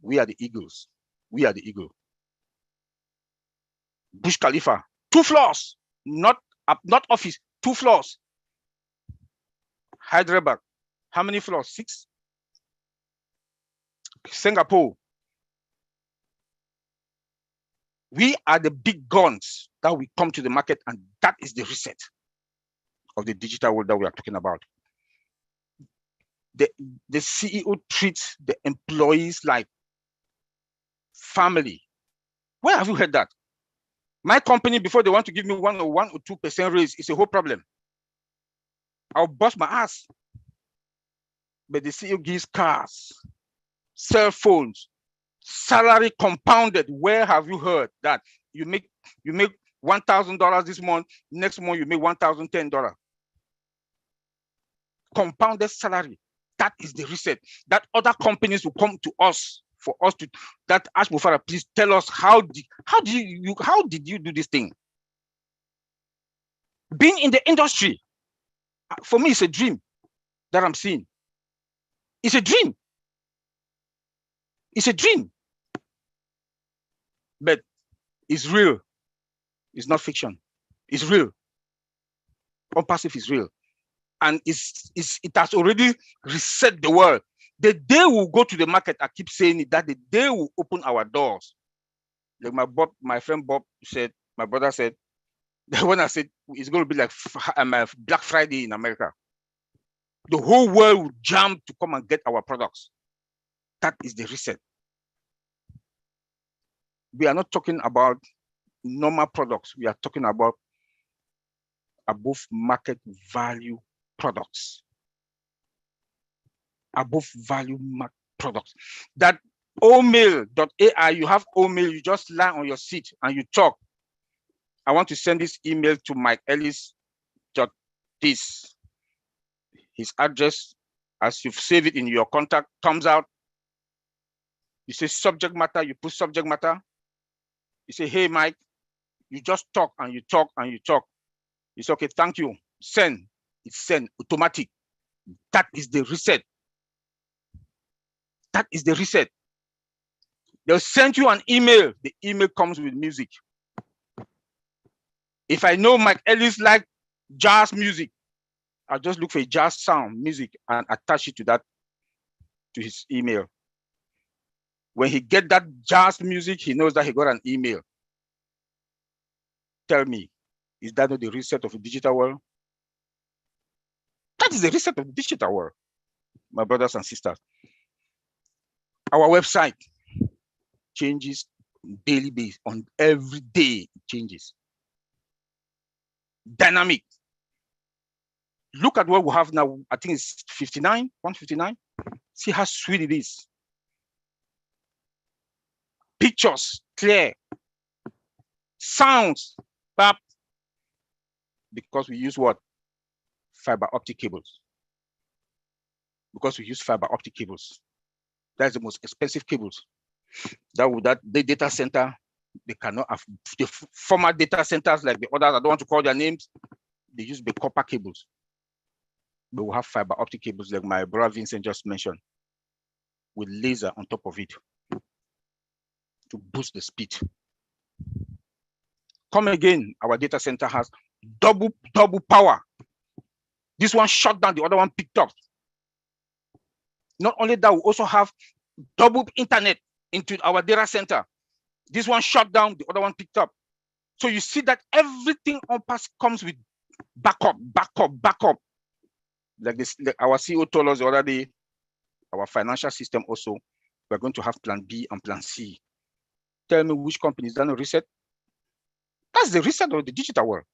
We are the eagles. We are the eagle. Burj Khalifa, 2 floors, not office, 2 floors. Hyderabad, how many floors? 6. Singapore. We are the big guns that will come to the market, and that is the reset of the digital world that we are talking about. The CEO treats the employees like family. Where have you heard that? My company, before they want to give me 1 or 2% raise, it's a whole problem. I'll bust my ass. But the CEO gives cars, cell phones, salary compounded. Where have you heard that? You make $1,000 this month, next month you make $1,010. Compounded salary. That is the reset. That other companies will come to us for us to that ask Mufara, please tell us how did you do this thing? Being in the industry For me, it's a dream that I'm seeing. It's a dream. It's a dream. But it's real. It's not fiction. It's real. OnPassive is real. And it has already reset the world. The day we'll go to the market, I keep saying it, that the day will open our doors. Like my friend Bob said, my brother said, when I said it's going to be like Black Friday in America, the whole world will jump to come and get our products. That is the reset. We are not talking about normal products. We are talking about above market value products. Above value products. That omail.ai, you have omail, you just lie on your seat and you talk. I want to send this email to Mike Ellis. This. His address, as you've saved it in your contact, comes out. You say subject matter, you put subject matter. You say, hey, Mike, you just talk and you talk and you talk. It's okay, thank you. Send. It's send, automatic. That is the reset. That is the reset. They'll send you an email. The email comes with music. If I know Mike Ellis like jazz music, I'll just look for a jazz sound music and attach it to that, to his email. When he get that jazz music, he knows that he got an email. Tell me, is that not the reset of the digital world? That is the reset of the digital world, my brothers and sisters. Our website changes on daily basis, on every day it changes. Dynamic. Look at what we have now. I think it's 59, 159. See how sweet it is. Pictures, clear. Sounds, pap. Because we use what? Fiber optic cables. Because we use fiber optic cables. That's the most expensive cables. That the data center, they cannot have the former data centers like the others. I don't want to call their names. They use the copper cables. But we have fiber optic cables like my brother Vincent just mentioned, with laser on top of it to boost the speed. Come again, our data center has double power. This one shut down, the other one picked up. Not only that, we also have double internet into our data center. This one shut down, the other one picked up. So you see that everything OnPass comes with backup. Like this, our CEO told us the other day, our financial system also, we're going to have plan B and plan C. Tell me which company is done a reset? That's the reset of the digital world.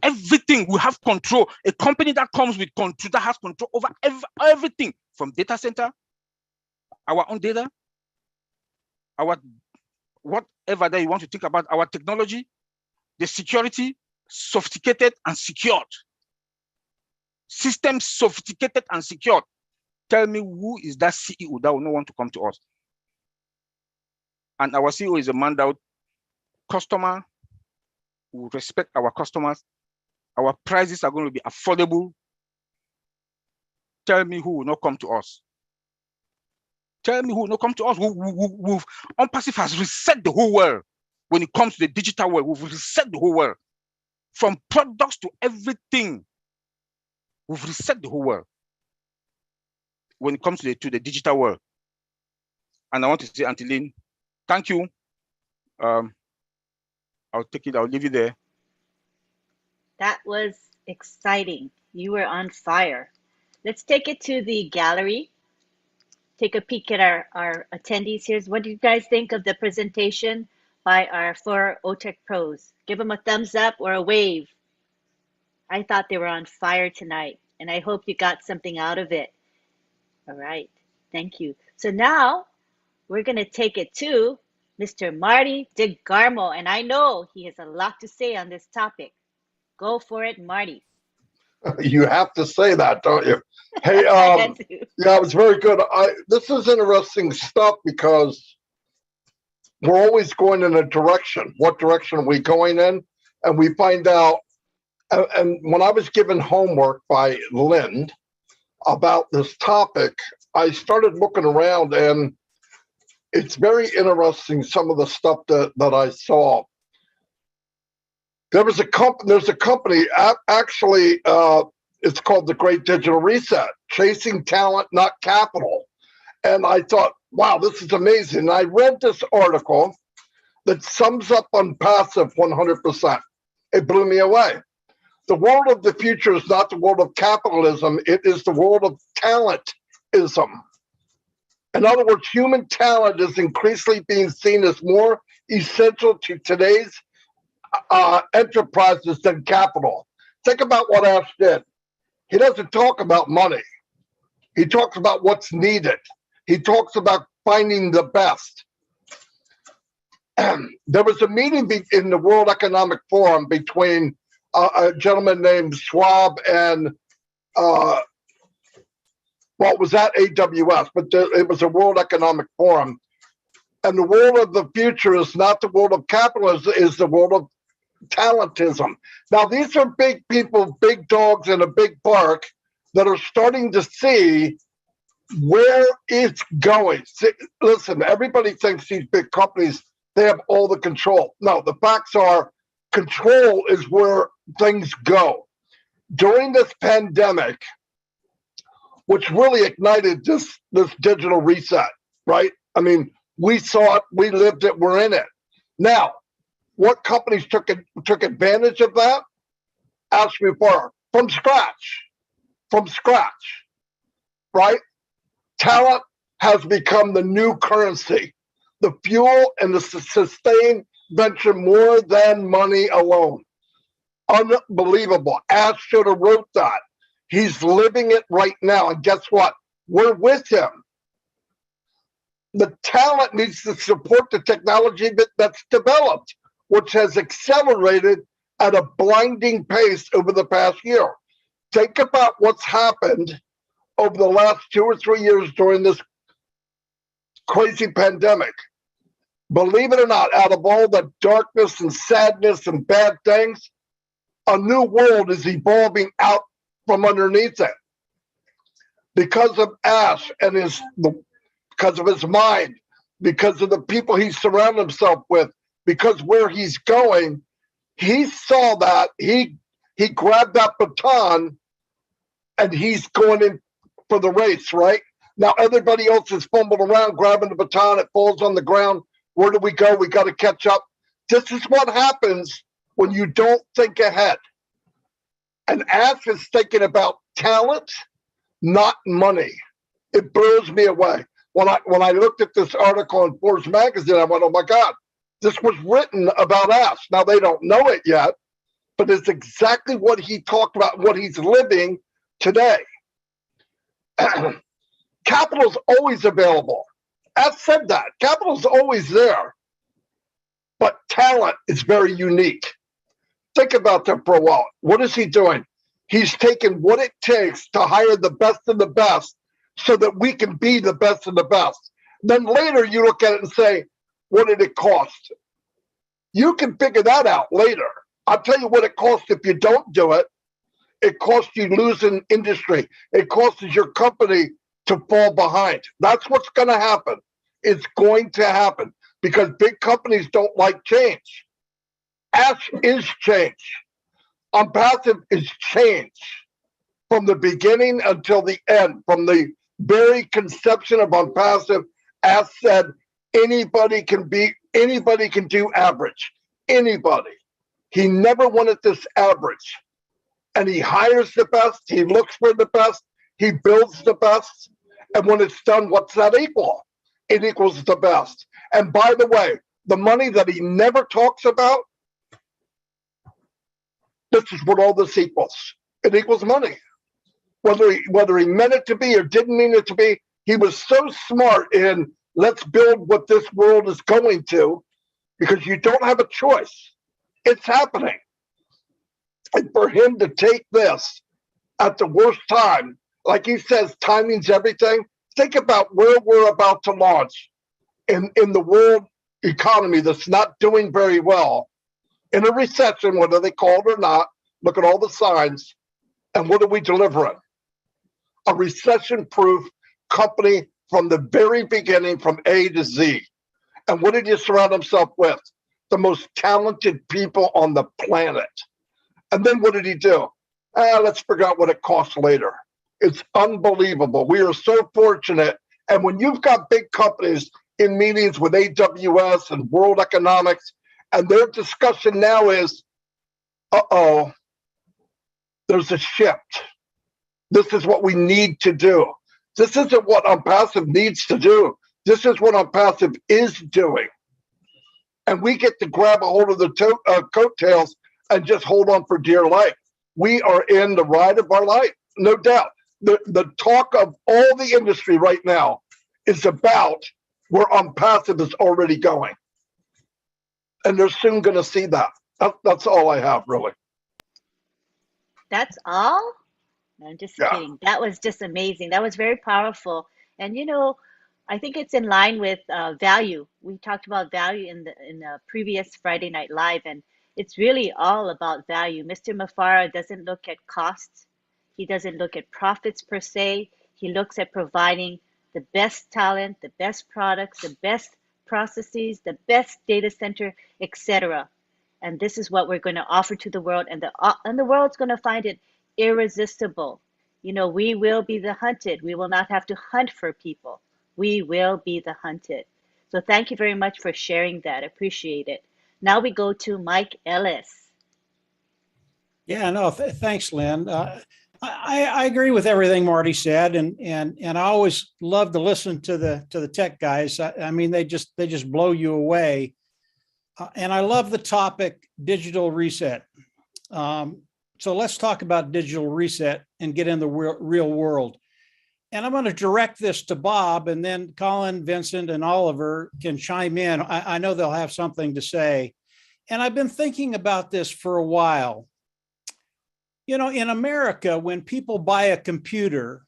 Everything we have control. A company that comes with control, that has control over everything from data center, our own data, our whatever that you want to think about, our technology, the security, sophisticated and secured. Systems sophisticated and secured. Tell me who is that CEO that will not want to come to us? And our CEO is a man that customer will respect our customers. Our prices are going to be affordable. Tell me who will not come to us. Tell me who will not come to us. OnPassive has reset the whole world. When it comes to the digital world, we've reset the whole world. From products to everything, we've reset the whole world. When it comes to the digital world. And I want to say, Auntie Lynn, thank you. I'll take it, I'll leave it there. That was exciting. You were on fire. Let's take it to the gallery. Take a peek at our attendees here. What do you guys think of the presentation by our 4 OTEC pros? Give them a thumbs up or a wave. I thought they were on fire tonight, and I hope you got something out of it. All right, thank you. So now we're gonna take it to Mr. Marty DeGarmo, and I know he has a lot to say on this topic. Go for it, Marty. You have to say that, don't you? Hey, yeah, it was very good. This is interesting stuff because we're always going in a direction. What direction are we going in? And we find out And when I was given homework by Lynn about this topic, I started looking around, and it's very interesting, some of the stuff that I saw. There's a company, actually, it's called the Great Digital Reset, chasing talent, not capital. And I thought, wow, this is amazing. And I read this article that sums up on passive 100%. It blew me away. The world of the future is not the world of capitalism. It is the world of talentism. In other words, human talent is increasingly being seen as more essential to today's enterprises than capital. Think about what Ash did. He doesn't talk about money. He talks about what's needed. He talks about finding the best. There was a meeting in the World Economic Forum between a gentleman named Schwab and, well, it was at AWS, but it was a World Economic Forum. And the world of the future is not the world of capitalism, is the world of talentism. Now, these are big people, big dogs in a big park that are starting to see where it's going. Listen, everybody thinks these big companies, they have all the control. No, the facts are control is where things go. During this pandemic, which really ignited this digital reset, right? I mean, we saw it, we lived it, we're in it. Now, what companies took advantage of that? Ask me for from scratch, right? Talent has become the new currency, the fuel and the sustained venture more than money alone. Unbelievable. Ash should have wrote that. He's living it right now. And guess what? We're with him. The talent needs to support the technology that's developed, which has accelerated at a blinding pace over the past year. Think about what's happened over the last 2 or 3 years during this crazy pandemic. Believe it or not, out of all the darkness and sadness and bad things, a new world is evolving out from underneath it. Because of Ash and because of his mind, because of the people he surrounded himself with, because where he's going, he saw that, he grabbed that baton and he's going in for the race, right? Now everybody else is fumbling around, grabbing the baton, it falls on the ground. Where do we go? We got to catch up. This is what happens when you don't think ahead. And Ash is thinking about talent, not money. It blows me away. When I looked at this article in Forbes magazine, I went, oh my God, this was written about Ash. Now they don't know it yet, but it's exactly what he talked about, what he's living today. Capital's always available. Ash said that. Capital's always there. But talent is very unique. Think about that for a while. What is he doing? He's taking what it takes to hire the best of the best so that we can be the best of the best. Then later you look at it and say, what did it cost? You can figure that out later. I'll tell you what it costs if you don't do it. It costs you losing industry. It costs your company to fall behind. That's what's going to happen. It's going to happen because big companies don't like change. Ash is change. Unpassive is change from the beginning until the end. From the very conception of Unpassive, Ash said anybody can do average. Anybody. He never wanted this average. And he hires the best, he looks for the best, he builds the best. And when it's done, what's that equal? It equals the best. And by the way, the money that he never talks about, this is what all this equals. It equals money. Whether he meant it to be or didn't mean it to be, he was so smart in let's build what this world is going to, because you don't have a choice. It's happening. And for him to take this at the worst time, like he says, timing's everything. Think about where we're about to launch in the world economy that's not doing very well. In a recession, whether they call it or not, look at all the signs, and what are we delivering? A recession-proof company from the very beginning, from A to Z. And what did he surround himself with? The most talented people on the planet. And then what did he do? Let's figure out what it costs later. It's unbelievable. We are so fortunate. And when you've got big companies in meetings with AWS and World Economics, and their discussion now is, uh-oh, there's a shift. This is what we need to do. This isn't what OnPassive needs to do. This is what OnPassive is doing. And we get to grab a hold of the coattails and just hold on for dear life. We are in the ride of our life, no doubt. The talk of all the industry right now is about where OnPassive is already going. And they're soon going to see that. That's all I have, really. That's all? I'm just kidding. That was just amazing. That was very powerful. And you know, I think it's in line with value. We talked about value in the previous Friday Night Live, and it's really all about value. Mr. Mufareh doesn't look at costs. He doesn't look at profits per se. He looks at providing the best talent, the best products, the best processes, the best data center, etc. And this is what we're going to offer to the world, and the world's going to find it irresistible. You know, we will be the hunted. We will not have to hunt for people. We will be the hunted. So thank you very much for sharing that. Appreciate it. Now we go to Mike Ellis. Yeah, no, thanks, Lynn. I agree with everything Marty said, and I always love to listen to the tech guys. I mean, they just blow you away. And I love the topic, digital reset. So let's talk about digital reset and get in the real world. And I'm going to direct this to Bob, and then Colin, Vincent, and Oliver can chime in. I know they'll have something to say. And I've been thinking about this for a while. You know, in America, when people buy a computer,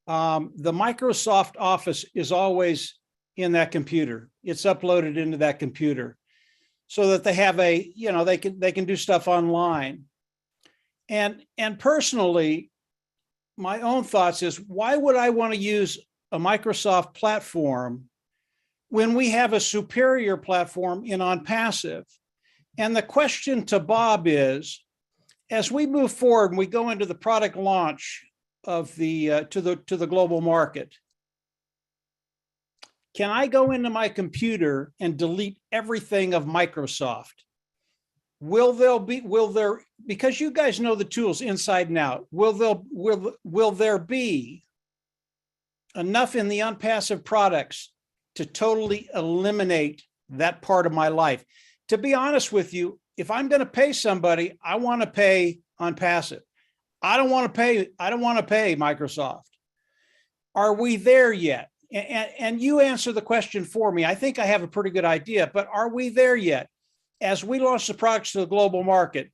the Microsoft Office is always in that computer. It's uploaded into that computer so that they have a, you know, they can do stuff online. And personally, my own thoughts is, why would I want to use a Microsoft platform when we have a superior platform in OnPassive? And the question to Bob is, as we move forward and we go into the product launch of the to the global market, can I go into my computer and delete everything of Microsoft? Will there, because you guys know the tools inside and out, will there be enough in the OnPassive products to totally eliminate that part of my life? To be honest with you, if I'm going to pay somebody, I want to pay OnPassive. I don't want to pay Microsoft. Are we there yet? And you answer the question for me. I think I have a pretty good idea, but are we there yet? As we launch the products to the global market,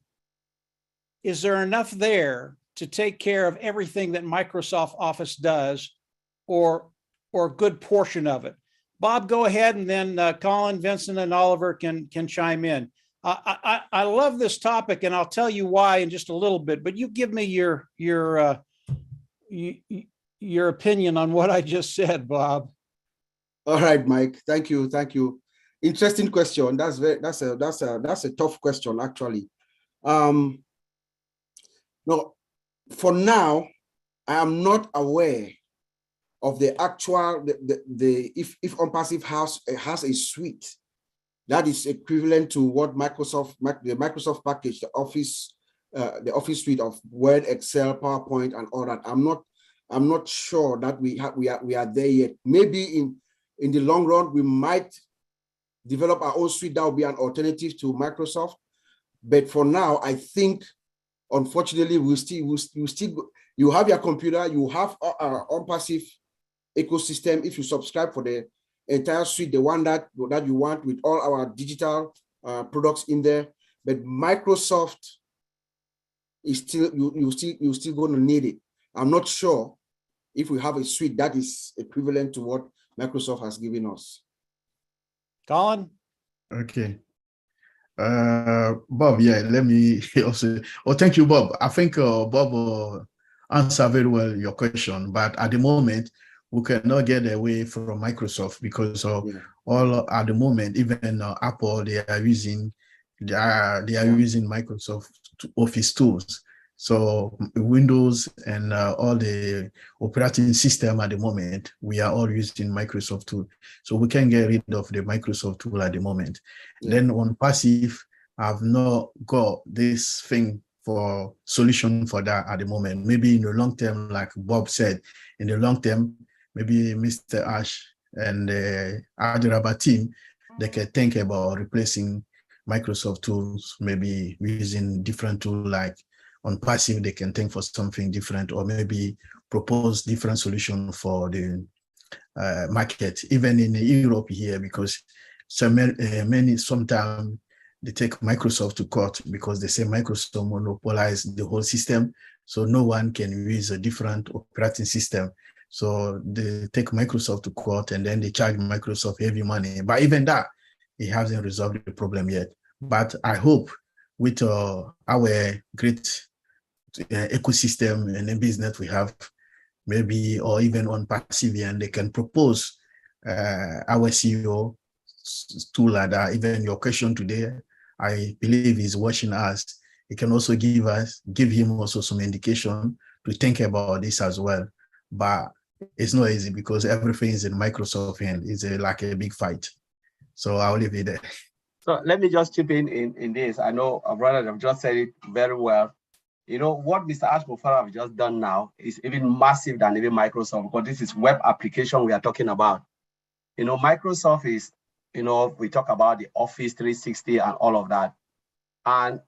is there enough there to take care of everything that Microsoft Office does, or a good portion of it? Bob, go ahead, and then Colin, Vincent, and Oliver can chime in. I love this topic, and I'll tell you why in just a little bit, but you give me your opinion on what I just said, Bob. All right, Mike. Thank you. Interesting question. That's a tough question, actually. No, for now, I am not aware of the actual if OnPassive has a suite that is equivalent to what the Microsoft package, the Office suite of Word, Excel, PowerPoint, and all that. I'm not sure that we are there yet. Maybe in the long run we might develop our own suite that will be an alternative to Microsoft. But for now, I think, unfortunately, you have your computer, you have our OnPassive ecosystem. If you subscribe for the entire suite, the one that you want, with all our digital products in there, but Microsoft is still, you're still going to need it. I'm not sure if we have a suite that is equivalent to what Microsoft has given us. Colin? Okay. Bob, yeah, let me also. Oh, thank you, Bob. I think Bob answered very well your question, but at the moment we cannot get away from Microsoft because all at the moment, even Apple, they are using using Microsoft Office tools. So Windows and all the operating system at the moment, we are all using Microsoft tool. So we can get rid of the Microsoft tool at the moment. Then on passive, I've not got this thing for solution for that at the moment. Maybe in the long term, like Bob said, in the long term, maybe Mr. Ash and the Adiraba team, they can think about replacing Microsoft tools, maybe using different tool like on passive, they can think for something different, or maybe propose different solution for the market, even in Europe here, because many sometimes they take Microsoft to court because they say Microsoft monopolized the whole system, so no one can use a different operating system. So they take Microsoft to court and then they charge Microsoft heavy money. But even that, it hasn't resolved the problem yet. But I hope with our great ecosystem and the business we have, maybe, or even on Passivian, they can propose our CEO tool like that. Even your question today, I believe he's watching us. He can also give him also some indication to think about this as well. But it's not easy because everything is in Microsoft hand. It's like a big fight. So I'll leave it there. So let me just chip in this. I know our brother have just said it very well. You know, what Mr. Ash Mufara have just done now is even massive than even Microsoft, because this is web application we are talking about. You know, Microsoft is, you know, we talk about the Office 360 and all of that. And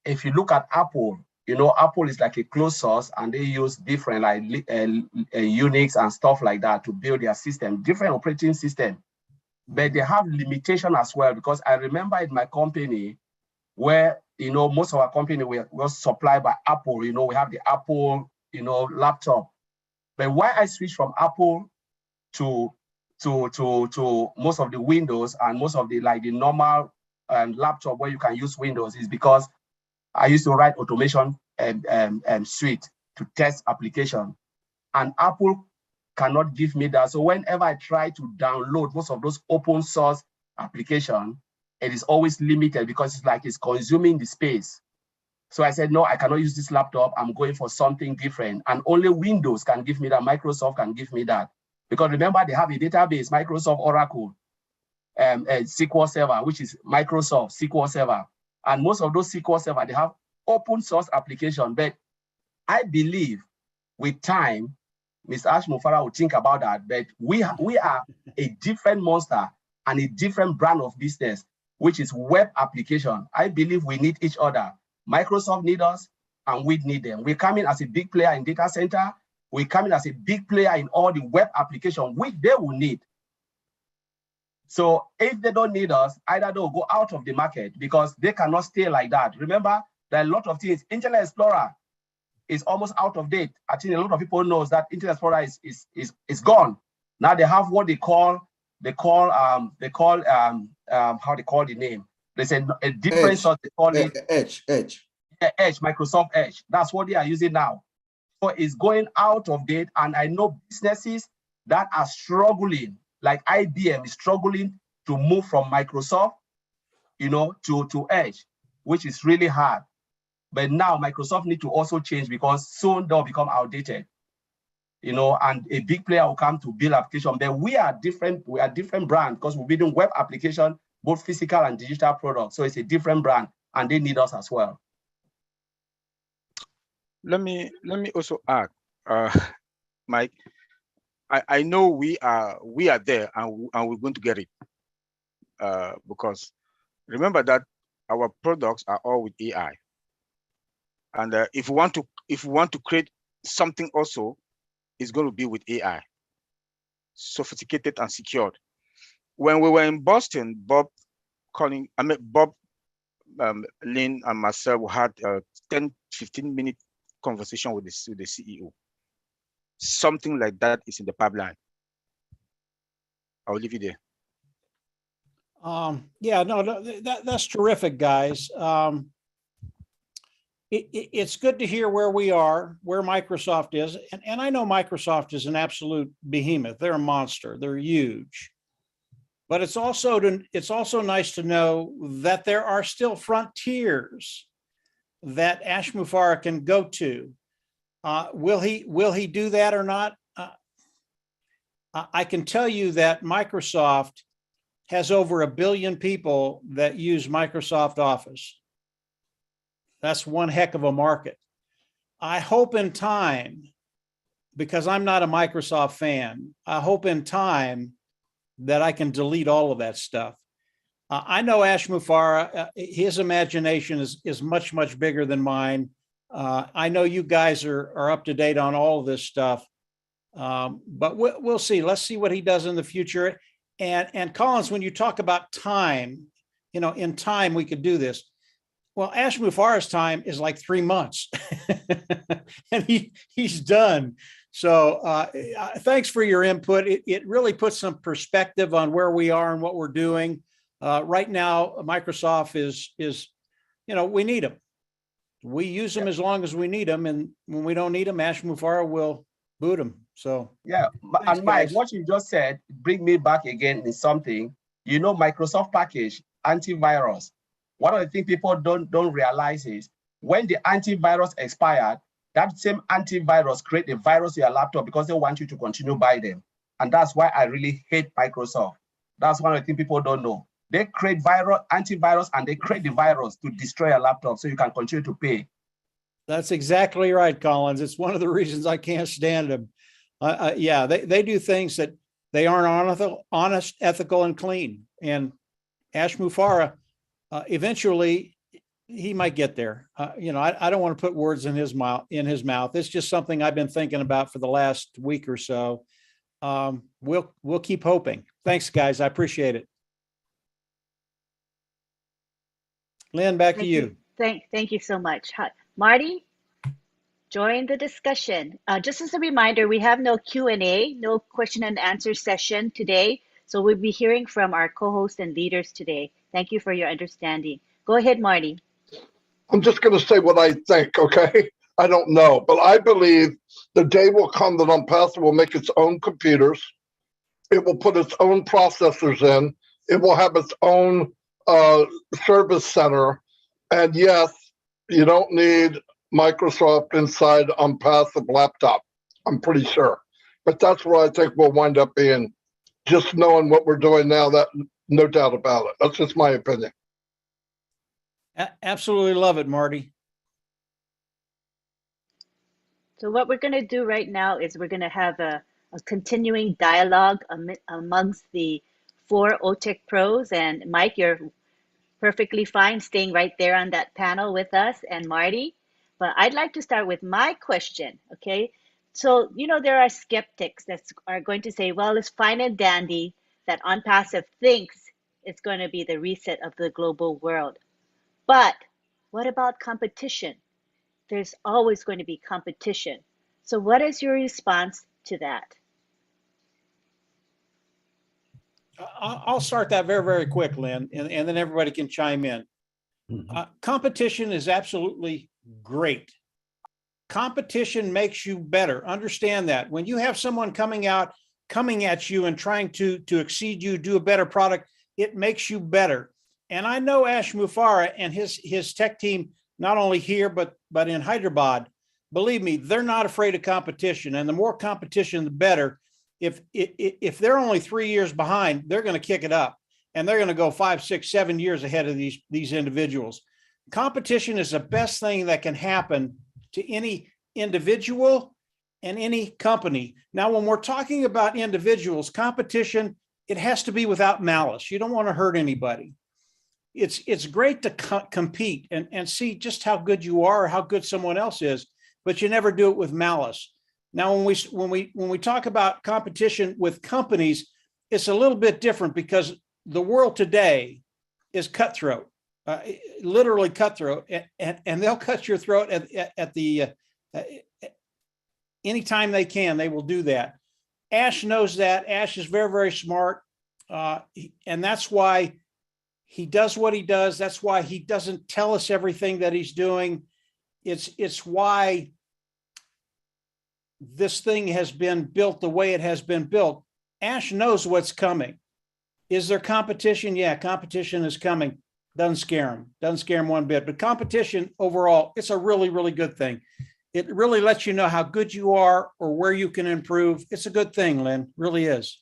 if you look at Apple, you know, Apple is like a closed source and they use different like Unix and stuff like that to build their system, different operating system. But they have limitation as well, because I remember in my company where, you know, most of our company was supplied by Apple. You know, we have the Apple, you know, laptop. But why I switched from Apple to most of the Windows and most of the like the normal laptop where you can use Windows is because I used to write automation suite to test application, and Apple cannot give me that. So whenever I try to download most of those open source application, it is always limited because it's like it's consuming the space. So I said, no, I cannot use this laptop. I'm going for something different. And only Windows can give me that. Microsoft can give me that. Because remember, they have a database, Microsoft Oracle, SQL Server, which is Microsoft SQL Server. And most of those SQL Server, they have open source application. But I believe with time, Mr. Ash Mufara will think about that. But we are a different monster and a different brand of business, which is web application. I believe we need each other. Microsoft need us and we need them. We come in as a big player in data center. We come in as a big player in all the web application, which they will need. So if they don't need us, either they'll go out of the market because they cannot stay like that. Remember, there are a lot of things. Internet Explorer is almost out of date. I think a lot of people knows that Internet Explorer is gone. Now they have what they call how they call the name. There's a different Edge. sort, they call it Edge. Yeah, Edge, Microsoft Edge. That's what they are using now. So it's going out of date. And I know businesses that are struggling, like IBM is struggling to move from Microsoft, you know, to Edge, which is really hard. But now Microsoft need to also change because soon they'll become outdated, you know, and a big player will come to build application. But we are different brand because we're building web application, both physical and digital products. So it's a different brand and they need us as well. Let me also add, Mike. I know we are there and we're going to get it because remember that our products are all with AI. And if we want to create something also, it's going to be with AI, sophisticated and secured. When we were in Boston, Bob, Lynn, and myself had a 10-15 minute conversation with the CEO. Something like that is in the pipeline. I'll leave it there. Yeah, no, that's terrific, guys. It's good to hear where we are, where Microsoft is. And I know Microsoft is an absolute behemoth. They're a monster. They're huge. But it's also nice to know that there are still frontiers that Ash Mufareh can go to. Will he do that or not? I can tell you that Microsoft has over 1 billion people that use Microsoft Office. That's one heck of a market. I hope in time, because I'm not a Microsoft fan, I hope in time that I can delete all of that stuff. I know Ash Mufareh, his imagination is much, much bigger than mine. I know you guys are up to date on all of this stuff, but we'll see. Let's see what he does in the future. And Collins, when you talk about time, in time we could do this. Well, Ash Mufareh's time is like 3 months and he's done. So thanks for your input. It really puts some perspective on where we are and what we're doing. Right now, Microsoft is we need them. We use them as long as we need them. And when we don't need them, Ash Mufareh will boot them. So yeah, thanks, and Mike, guys. what you just said, bring me back again in something. Microsoft package, antivirus. One of the things people don't realize is when the antivirus expired, that same antivirus create a virus in your laptop because they want you to continue buy them. And that's why I really hate Microsoft. That's one of the things people don't know. They create antivirus, and they create the virus to destroy your laptop so you can continue to pay. That's exactly right, Collins. It's one of the reasons I can't stand them. Yeah, they do things that they aren't honest, ethical, and clean. And Ash Mufareh, eventually, he might get there. I don't want to put words in his mouth. It's just something I've been thinking about for the last week or so. We'll keep hoping. Thanks, guys. I appreciate it. Lynn, back to you. Thank you so much. Hi, Marty, join the discussion. Just as a reminder, we have no Q&A, no question and answer session today. So we'll be hearing from our co-hosts and leaders today. Thank you for your understanding. Go ahead, Marty. I'm just going to say what I think, okay? I don't know, but I believe the day will come that OnPath will make its own computers. It will put its own processors in. It will have its own service center. And yes, you don't need Microsoft inside OnPath laptop, I'm pretty sure. But that's where I think we'll wind up being, just knowing what we're doing now, that no doubt about it. That's just my opinion. Absolutely love it, Marty. So what we're going to do right now is we're going to have a continuing dialogue amongst the 4 OTech pros. And Mike, you're perfectly fine staying right there on that panel with us, and Marty. But I'd like to start with my question, okay? So, there are skeptics that are going to say, well, it's fine and dandy that OnPassive thinks it's going to be the reset of the global world. But what about competition? There's always going to be competition. So what is your response to that? I'll start that very, very quick, Lynn, and then everybody can chime in. Competition is absolutely great. Competition makes you better. Understand that. When you have someone coming at you and trying to exceed you, do a better product, it makes you better. And I know Ash Mufareh and his tech team, not only here, but in Hyderabad, believe me, they're not afraid of competition. And the more competition, the better. If they're only 3 years behind, they're going to kick it up, and they're going to go 5, 6, 7 years ahead of these individuals. Competition is the best thing that can happen to any individual and any company. Now, when we're talking about individuals, competition, it has to be without malice. You don't want to hurt anybody. It's great to compete and see just how good you are or how good someone else is, but you never do it with malice. Now, when we talk about competition with companies, it's a little bit different because the world today is cutthroat, literally cutthroat, and they'll cut your throat at the anytime they can. They will do that. Ash knows that. Ash is very, very smart, and that's why He does what he does. That's why he doesn't tell us everything that he's doing. It's why this thing has been built the way it has been built. Ash knows what's coming. Is there competition? Yeah, competition is coming. Doesn't scare him. Doesn't scare him one bit. But competition overall, it's a really, really good thing. It really lets you know how good you are or where you can improve. It's a good thing, Lynn. Really is.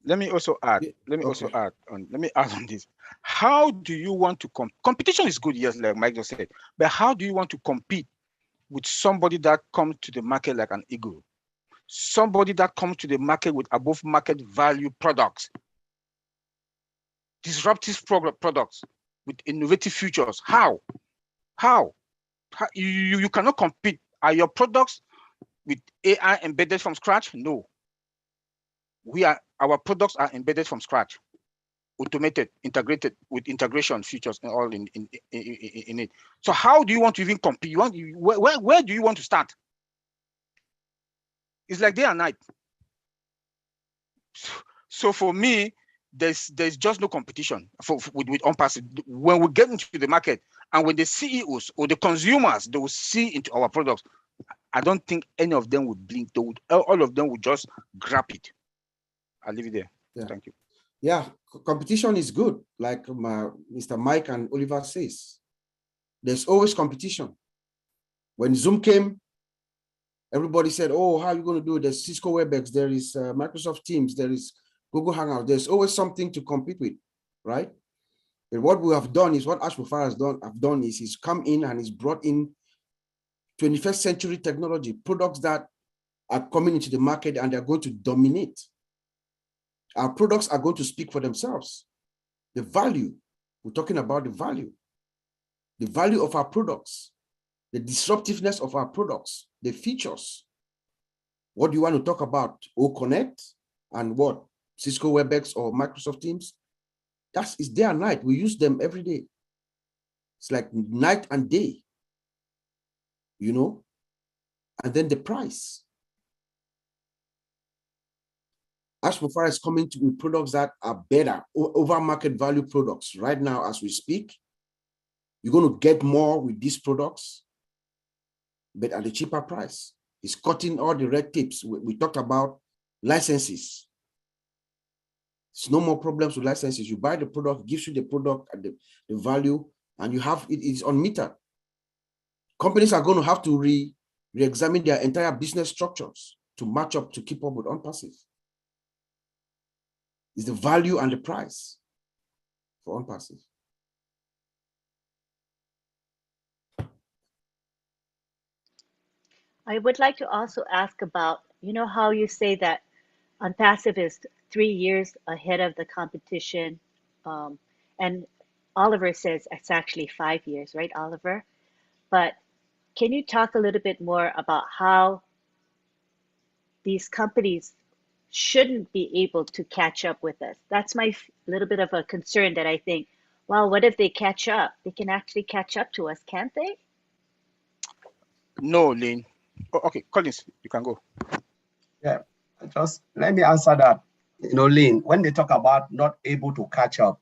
Let me also add. Let me add on this. How do you want to competition is good, yes, like Mike just said. But how do you want to compete with somebody that comes to the market like an eagle? Somebody that comes to the market with above market value products, disruptive products with innovative features. How? You cannot compete. Are your products with AI embedded from scratch? No. Our products are embedded from scratch, automated, integrated with integration features and all in it. So how do you want to even compete? Where do you want to start? It's like day and night. So for me, there's just no competition with OnPassive. When we get into the market and when the CEOs or the consumers, they will see into our products, I don't think any of them would blink. All of them would just grab it. I'll leave it there. Yeah. Thank you. Yeah, competition is good. Like Mr. Mike and Oliver says, there's always competition. When Zoom came, everybody said, oh, how are you going to do it? There's Cisco WebEx, there is Microsoft Teams, there is Google Hangout. There's always something to compete with, right? But what we have done is what Ash Mufareh has done is he's come in and he's brought in 21st century technology, products that are coming into the market and they're going to dominate. Our products are going to speak for themselves. The value, we're talking about the value of our products, the disruptiveness of our products, the features. What do you want to talk about? O-Connect and what? Cisco WebEx or Microsoft Teams? That is day and night. We use them every day. It's like night and day, you know? And then the price. Ash Mufareh is coming with products that are better, over market value products. Right now, as we speak, you're going to get more with these products, but at a cheaper price. He's cutting all the red tapes. We talked about licenses. There's no more problems with licenses. You buy the product, gives you the product and the value, and you have it's unmetered. Companies are going to have to re-examine their entire business structures to match up, to keep up with OnPassive. Is the value and the price for OnPassive. I would like to also ask about, you know how you say that OnPassive is 3 years ahead of the competition, and Oliver says it's actually 5 years, right, Oliver? But can you talk a little bit more about how these companies shouldn't be able to catch up with us? That's my little bit of a concern, that I think, well, what if they catch up? They can actually catch up to us, can't they? No, Lynn. Oh, okay, Collins, you can go. Yeah, just let me answer that. You know, Lynn, when they talk about not able to catch up,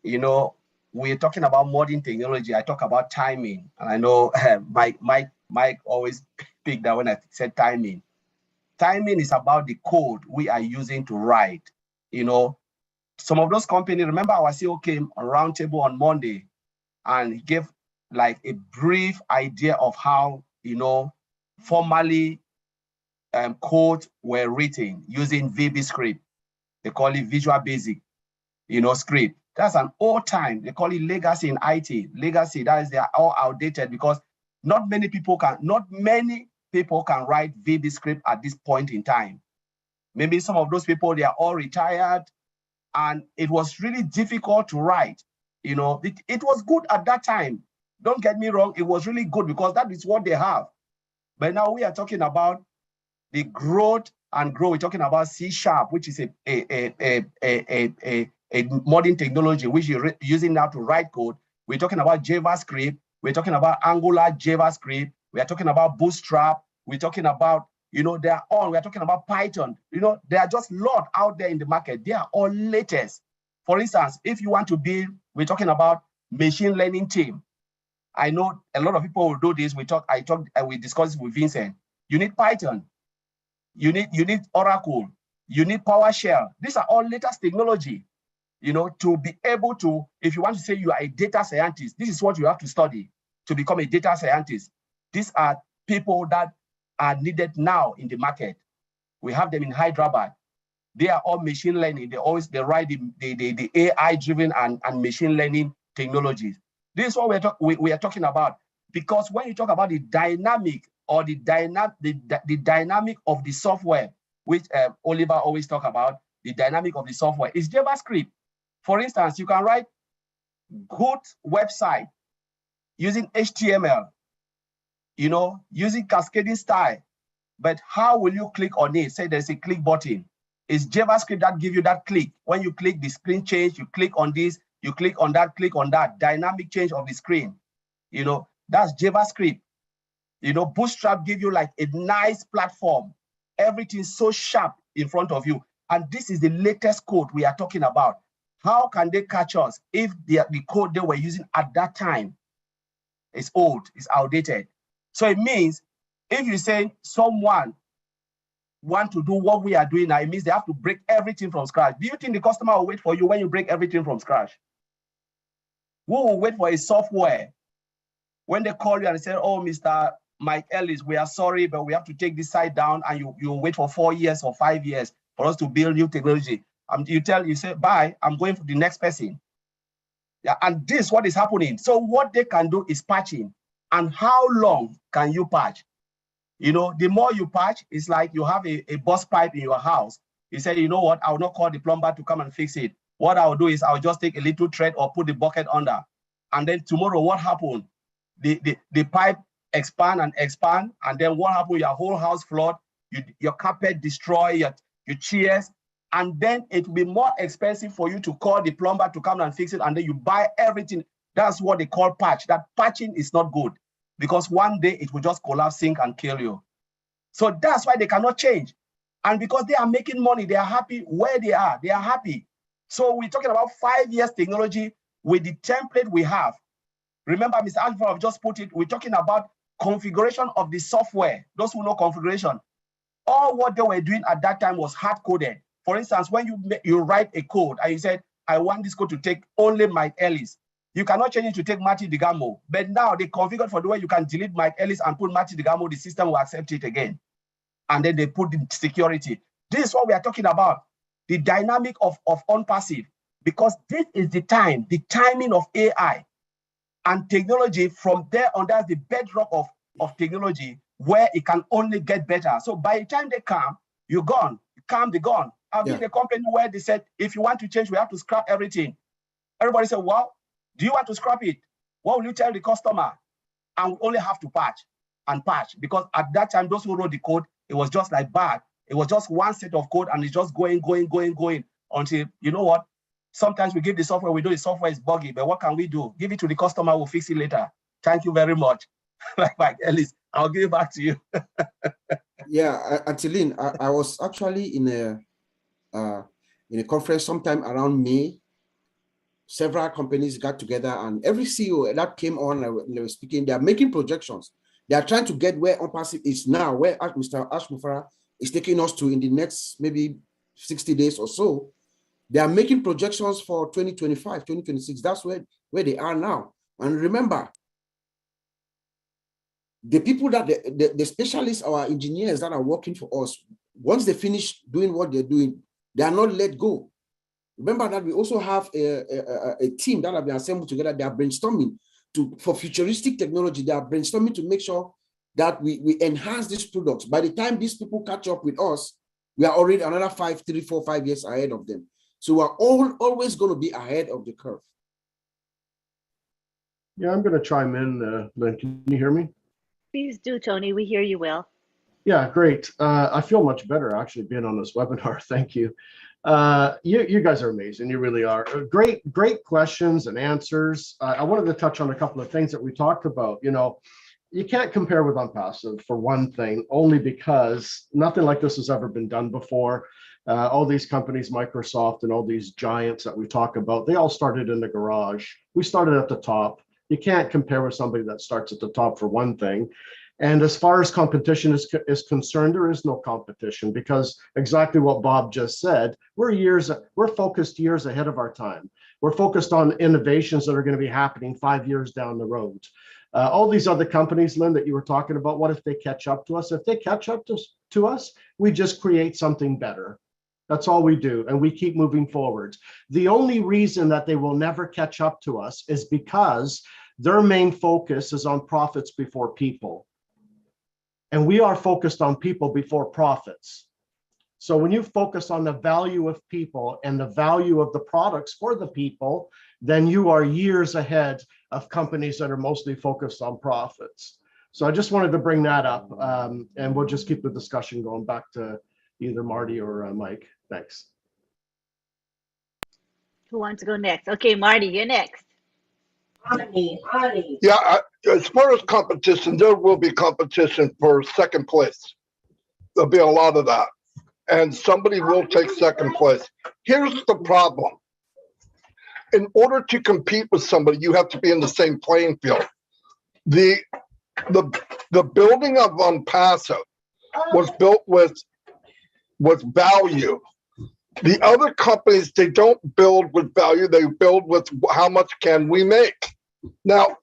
you know, we're talking about modern technology. I talk about timing, and I know Mike always picked that when I said timing. Timing is about the code we are using to write. You know, some of those companies, remember our CEO came on Roundtable on Monday and he gave like a brief idea of how, you know, formally codes were written using VB script. They call it Visual Basic, you know, script. That's an old time. They call it legacy in IT. Legacy, that is, they are all outdated because not many people can write VB script at this point in time. Maybe some of those people, they are all retired, and it was really difficult to write. You know, it was good at that time. Don't get me wrong, it was really good because that is what they have. But now we are talking about the growth and growth. We're talking about C#, which is a modern technology which you're using now to write code. We're talking about JavaScript. We're talking about Angular JavaScript. We are talking about Bootstrap. We're talking about, you know, they are all, we're talking about Python. You know, there are just a lot out there in the market. They are all latest. For instance, if you want to build, we're talking about machine learning team. I know a lot of people will do this. We discussed this with Vincent. You need Python. You need Oracle. You need PowerShell. These are all latest technology, to be able to, if you want to say you are a data scientist, this is what you have to study to become a data scientist. These are people that are needed now in the market. We have them in Hyderabad. They are all machine learning. They write the AI-driven and machine learning technologies. This is what we are talking about. Because when you talk about the dynamic or the dynamic of the software, which Oliver always talk about, the dynamic of the software is JavaScript. For instance, you can write good website using HTML, using cascading style. But how will you click on it? Say there's a click button. It's JavaScript that gives you that click. When you click, the screen change, you click on this, you click on that, dynamic change of the screen. That's JavaScript. Bootstrap gives you like a nice platform. Everything's so sharp in front of you. And this is the latest code we are talking about. How can they catch us if the code they were using at that time is old, is outdated? So it means if you say someone want to do what we are doing now, it means they have to break everything from scratch. Do you think the customer will wait for you when you break everything from scratch? Who will wait for a software when they call you and say, oh, Mr. Mike Ellis, we are sorry, but we have to take this site down, and you wait for 4 years or 5 years for us to build new technology. You say, bye, I'm going for the next person. Yeah, and this is what is happening. So what they can do is patching. And how long can you patch? The more you patch, it's like you have a burst pipe in your house. You say, you know what, I will not call the plumber to come and fix it. What I'll do is I'll just take a little thread or put the bucket under. And then tomorrow, what happened? The pipe expand, and then what happened? Your whole house flood, your carpet destroy, your chairs, and then it will be more expensive for you to call the plumber to come and fix it, and then you buy everything. That's what they call patch. That patching is not good, because one day it will just collapse, sink, and kill you. So that's why they cannot change. And because they are making money, they are happy where they are. They are happy. So we're talking about 5 years technology with the template we have. Remember, Mr. Alpha have just put it, we're talking about configuration of the software. Those who know configuration, all what they were doing at that time was hard-coded. For instance, when you write a code and you said, I want this code to take only Mike Ellis, you cannot change it to take Marty DeGamo. But now they configured for the way you can delete Mike Ellis and put Marty DeGamo, the system will accept it again. And then they put the security. This is what we are talking about, the dynamic of OnPassive, because this is the timing of AI and technology. From there on, that's the bedrock of technology, where it can only get better. So by the time they come, you're gone. Come, be gone. I've been in a company where they said, if you want to change, we have to scrap everything. Everybody said, well, do you want to scrap it? What will you tell the customer? And we only have to patch, because at that time, those who wrote the code, it was just like bad. It was just one set of code, and it's just going until, you know what? Sometimes we give the software, we know the software is buggy, but what can we do? Give it to the customer, we'll fix it later. Thank you very much. Like Ellis, I'll give it back to you. Yeah, Antilin, I was actually in a conference sometime around May. Several companies got together, and every CEO that came on, they were speaking, they are making projections. They are trying to get where OnPassive is now, where Mr. Ash Mufarah is taking us to in the next maybe 60 days or so. They are making projections for 2025, 2026. That's where they are now. And remember, the people that the specialists, our engineers that are working for us, once they finish doing what they're doing, they are not let go. Remember that we also have a team that have been assembled together. They are brainstorming for futuristic technology. They are brainstorming to make sure that we enhance these products. By the time these people catch up with us, we are already another 3, 4, 5 years ahead of them. So we're always going to be ahead of the curve. Yeah, I'm going to chime in, Lynn. Can you hear me? Please do, Tony. We hear you well. Yeah, great. I feel much better actually being on this webinar. Thank you. You guys are amazing. You really are. Great questions and answers. I wanted to touch on a couple of things that we talked about. You can't compare with OnPassive for one thing, only because nothing like this has ever been done before. All these companies, Microsoft and all these giants that we talk about, they all started in the garage. We started at the top. You can't compare with somebody that starts at the top, for one thing. And as far as competition is concerned, there is no competition, because exactly what Bob just said, we're focused years ahead of our time. We're focused on innovations that are going to be happening 5 years down the road. All these other companies, Lynn, that you were talking about, what if they catch up to us? If they catch up to us, we just create something better. That's all we do, and we keep moving forward. The only reason that they will never catch up to us is because their main focus is on profits before people. And we are focused on people before profits. So when you focus on the value of people and the value of the products for the people, then you are years ahead of companies that are mostly focused on profits. So I just wanted to bring that up, and we'll just keep the discussion going back to either Marty or Mike. Thanks. Who wants to go next? Okay, Marty, you're next. Yeah, as far as competition, there will be competition for second place. There'll be a lot of that, and somebody will take second place. Here's the problem. In order to compete with somebody, you have to be in the same playing field. The building of OnPassive was built with value. The other companies, they don't build with value, they build with how much can we make. Now,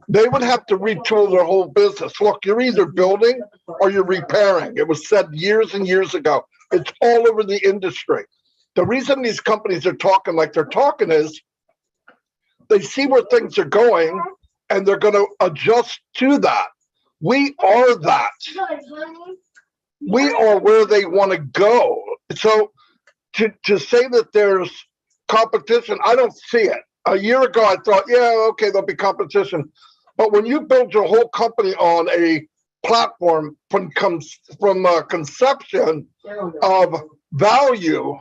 they would have to retool their whole business. Look, you're either building or you're repairing. It was said years and years ago. It's all over the industry. The reason these companies are talking like they're talking is they see where things are going and they're going to adjust to that. We are that. We are where they want to go. So to say that there's competition, I don't see it. A year ago, I thought, yeah, okay, there'll be competition. But when you build your whole company on a platform from conception of value,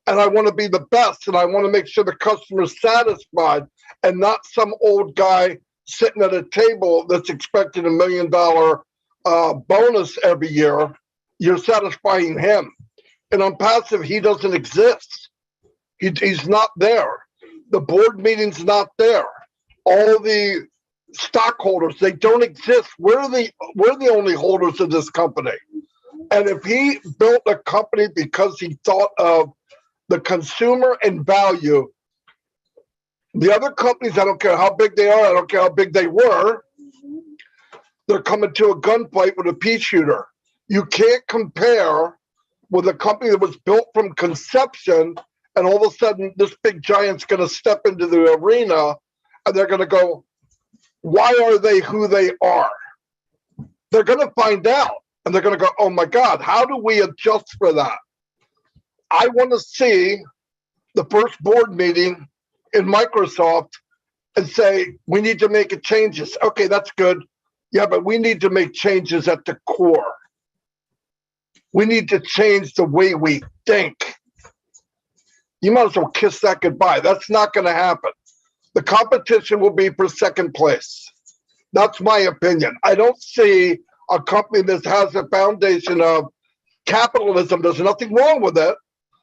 and I want to be the best, and I want to make sure the customer's satisfied, and not some old guy sitting at a table that's expecting $1 million bonus every year, you're satisfying him. And OnPassive, he doesn't exist. He's not there. The board meeting's not there. All the stockholders, they don't exist. We're the only holders of this company. And if he built a company because he thought of the consumer and value, the other companies, I don't care how big they are, I don't care how big they were, they're coming to a gunfight with a pea shooter. You can't compare with a company that was built from conception, and all of a sudden this big giant's going to step into the arena and they're going to go, why are they who they are? They're going to find out, and they're going to go, oh my God, how do we adjust for that? I want to see the first board meeting in Microsoft and say, we need to make changes. Okay, that's good. Yeah, but we need to make changes at the core. We need to change the way we think. You might as well kiss that goodbye. That's not going to happen. The competition will be for second place. That's my opinion. I don't see a company that has a foundation of capitalism. There's nothing wrong with it.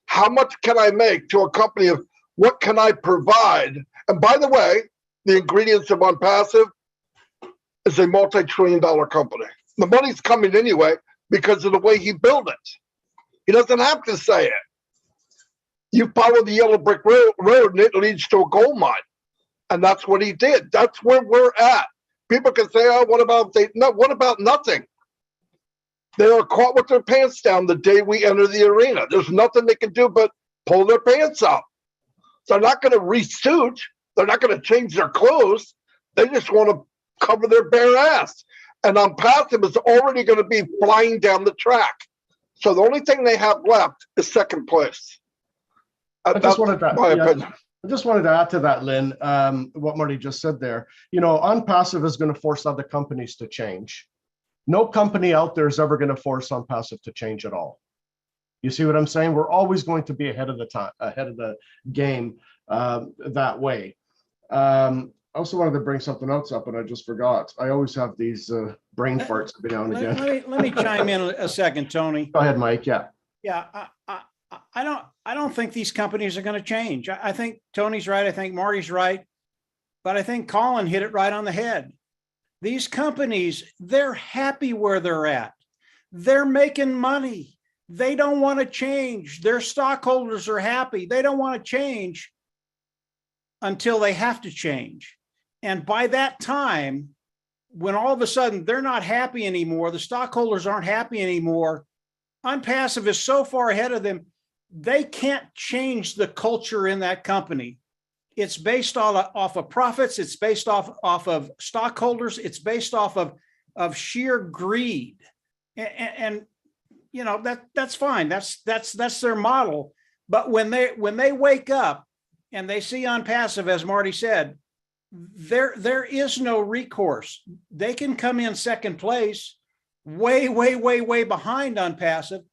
How much can I make to a company of what can I provide? And by the way, the ingredients of OnPassive is a multi-trillion-dollar company. The money's coming anyway because of the way he built it. He doesn't have to say it. You follow the yellow brick road and it leads to a gold mine. And that's what he did. That's where we're at. People can say, oh, what about they? No, what about nothing? They are caught with their pants down the day we enter the arena. There's nothing they can do but pull their pants up. They're not going to resuit. They're not going to change their clothes. They just want to cover their bare ass. And OnPassive is already going to be flying down the track. So the only thing they have left is second place. That's my opinion. I just wanted to add to that, Lynn, what Marty just said there. You know, OnPassive is going to force other companies to change. No company out there is ever going to force OnPassive to change at all. You see what I'm saying? We're always going to be ahead of the game that way. I also wanted to bring something else up, and I just forgot. I always have these brain farts every now and again. Let me chime in a second, Tony. Go ahead, Mike. Yeah. Yeah, I don't think these companies are going to change. I think Tony's right. I think Marty's right. But I think Colin hit it right on the head. These companies, they're happy where they're at. They're making money. They don't want to change. Their stockholders are happy. They don't want to change until they have to change. And by that time, when all of a sudden they're not happy anymore, the stockholders aren't happy anymore, OnPassive is so far ahead of them, they can't change the culture in that company. It's based off of profits. It's based off of stockholders. It's based off of sheer greed. And you know, that's fine. That's their model. But when they wake up and they see OnPassive, as Marty said, there is no recourse. They can come in second place, way behind OnPassive.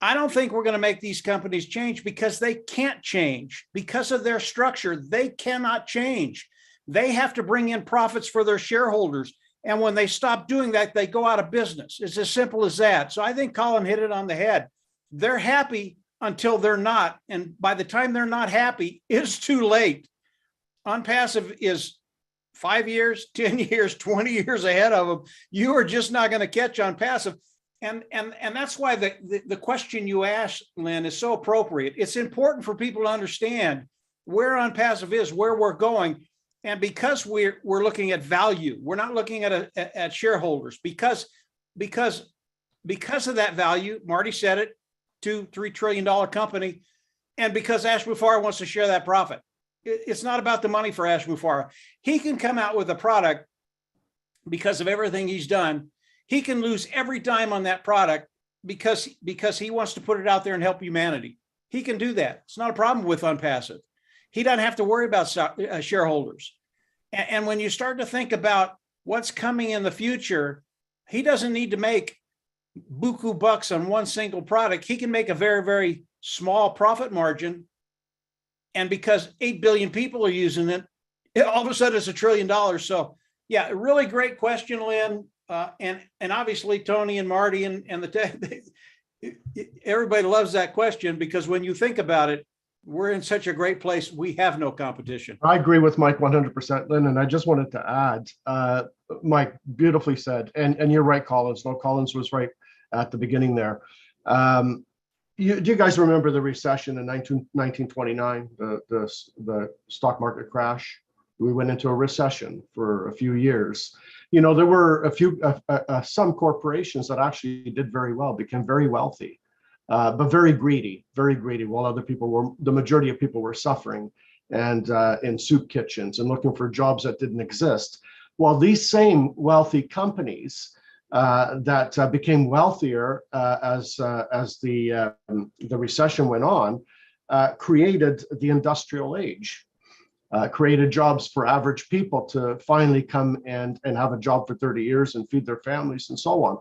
I don't think we're going to make these companies change because they can't change. Because of their structure, they cannot change. They have to bring in profits for their shareholders. And when they stop doing that, they go out of business. It's as simple as that. So I think Colin hit it on the head. They're happy until they're not. And by the time they're not happy, it's too late. OnPassive is 5 years, 10 years, 20 years ahead of them. You are just not going to catch OnPassive. And that's why the question you asked, Lynn, is so appropriate. It's important for people to understand where OnPassive is, where we're going. And because we're looking at value, we're not looking at shareholders, because of that value. Marty said it, $2-3 trillion company. And because Ash Mufareh wants to share that profit. It's not about the money for Ash Mufareh. He can come out with a product because of everything he's done. He can lose every dime on that product because he wants to put it out there and help humanity. He can do that. It's not a problem with OnPassive. He doesn't have to worry about shareholders. And when you start to think about what's coming in the future, he doesn't need to make buku bucks on one single product. He can make a very, very small profit margin. And because 8 billion people are using it, all of a sudden it's $1 trillion. So yeah, a really great question, Lynn. And obviously Tony and Marty and everybody loves that question, because when you think about it, we're in such a great place. We have no competition. I agree with Mike 100%, Lynn. And I just wanted to add, Mike beautifully said, and you're right, Collins. No, Collins was right at the beginning there. Do you guys remember the recession in 1929, the stock market crash? We went into a recession for a few years. You know, there were some corporations that actually did very well, became very wealthy, but very greedy, while other people the majority of people were suffering and in soup kitchens and looking for jobs that didn't exist. While these same wealthy companies that became wealthier as the recession went on, created the industrial age. Created jobs for average people to finally come and have a job for 30 years and feed their families and so on.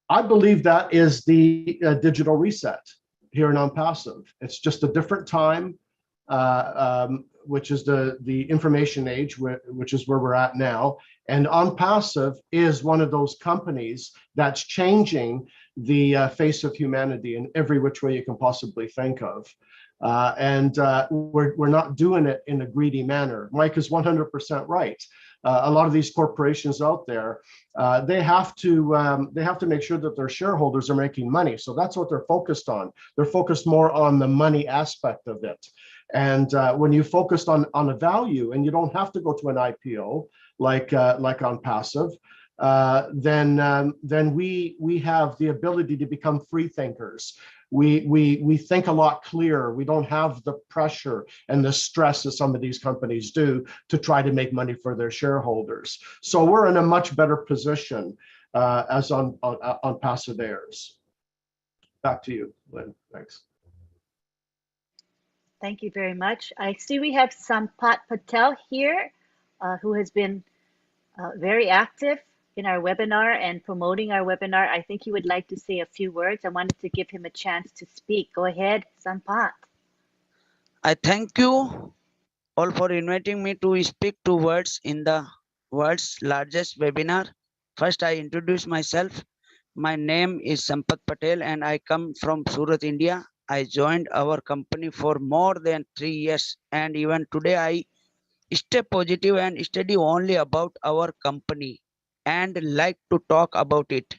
I believe that is the digital reset here in OnPassive. It's just a different time, which is the information age, which is where we're at now. And OnPassive is one of those companies that's changing the face of humanity in every which way you can possibly think of. We're not doing it in a greedy manner. Mike is 100% right. A lot of these corporations out there, they have to make sure that their shareholders are making money. So that's what they're focused on. They're focused more on the money aspect of it. And when you focused on a value, and you don't have to go to an IPO like OnPassive, then we have the ability to become free thinkers. We think a lot clearer. We don't have the pressure and the stress that some of these companies do to try to make money for their shareholders. So we're in a much better position as OnPassive heirs. Back to you, Lynn. Thanks. Thank you very much. I see we have Sampath Patel here, who has been very active in our webinar and promoting our webinar. I think he would like to say a few words. I wanted to give him a chance to speak. Go ahead, Sampath. I thank you all for inviting me to speak 2 words in the world's largest webinar. First, I introduce myself. My name is Sampath Patel and I come from Surat, India. I joined our company for more than 3 years, and even today I stay positive and study only about our company and like to talk about it.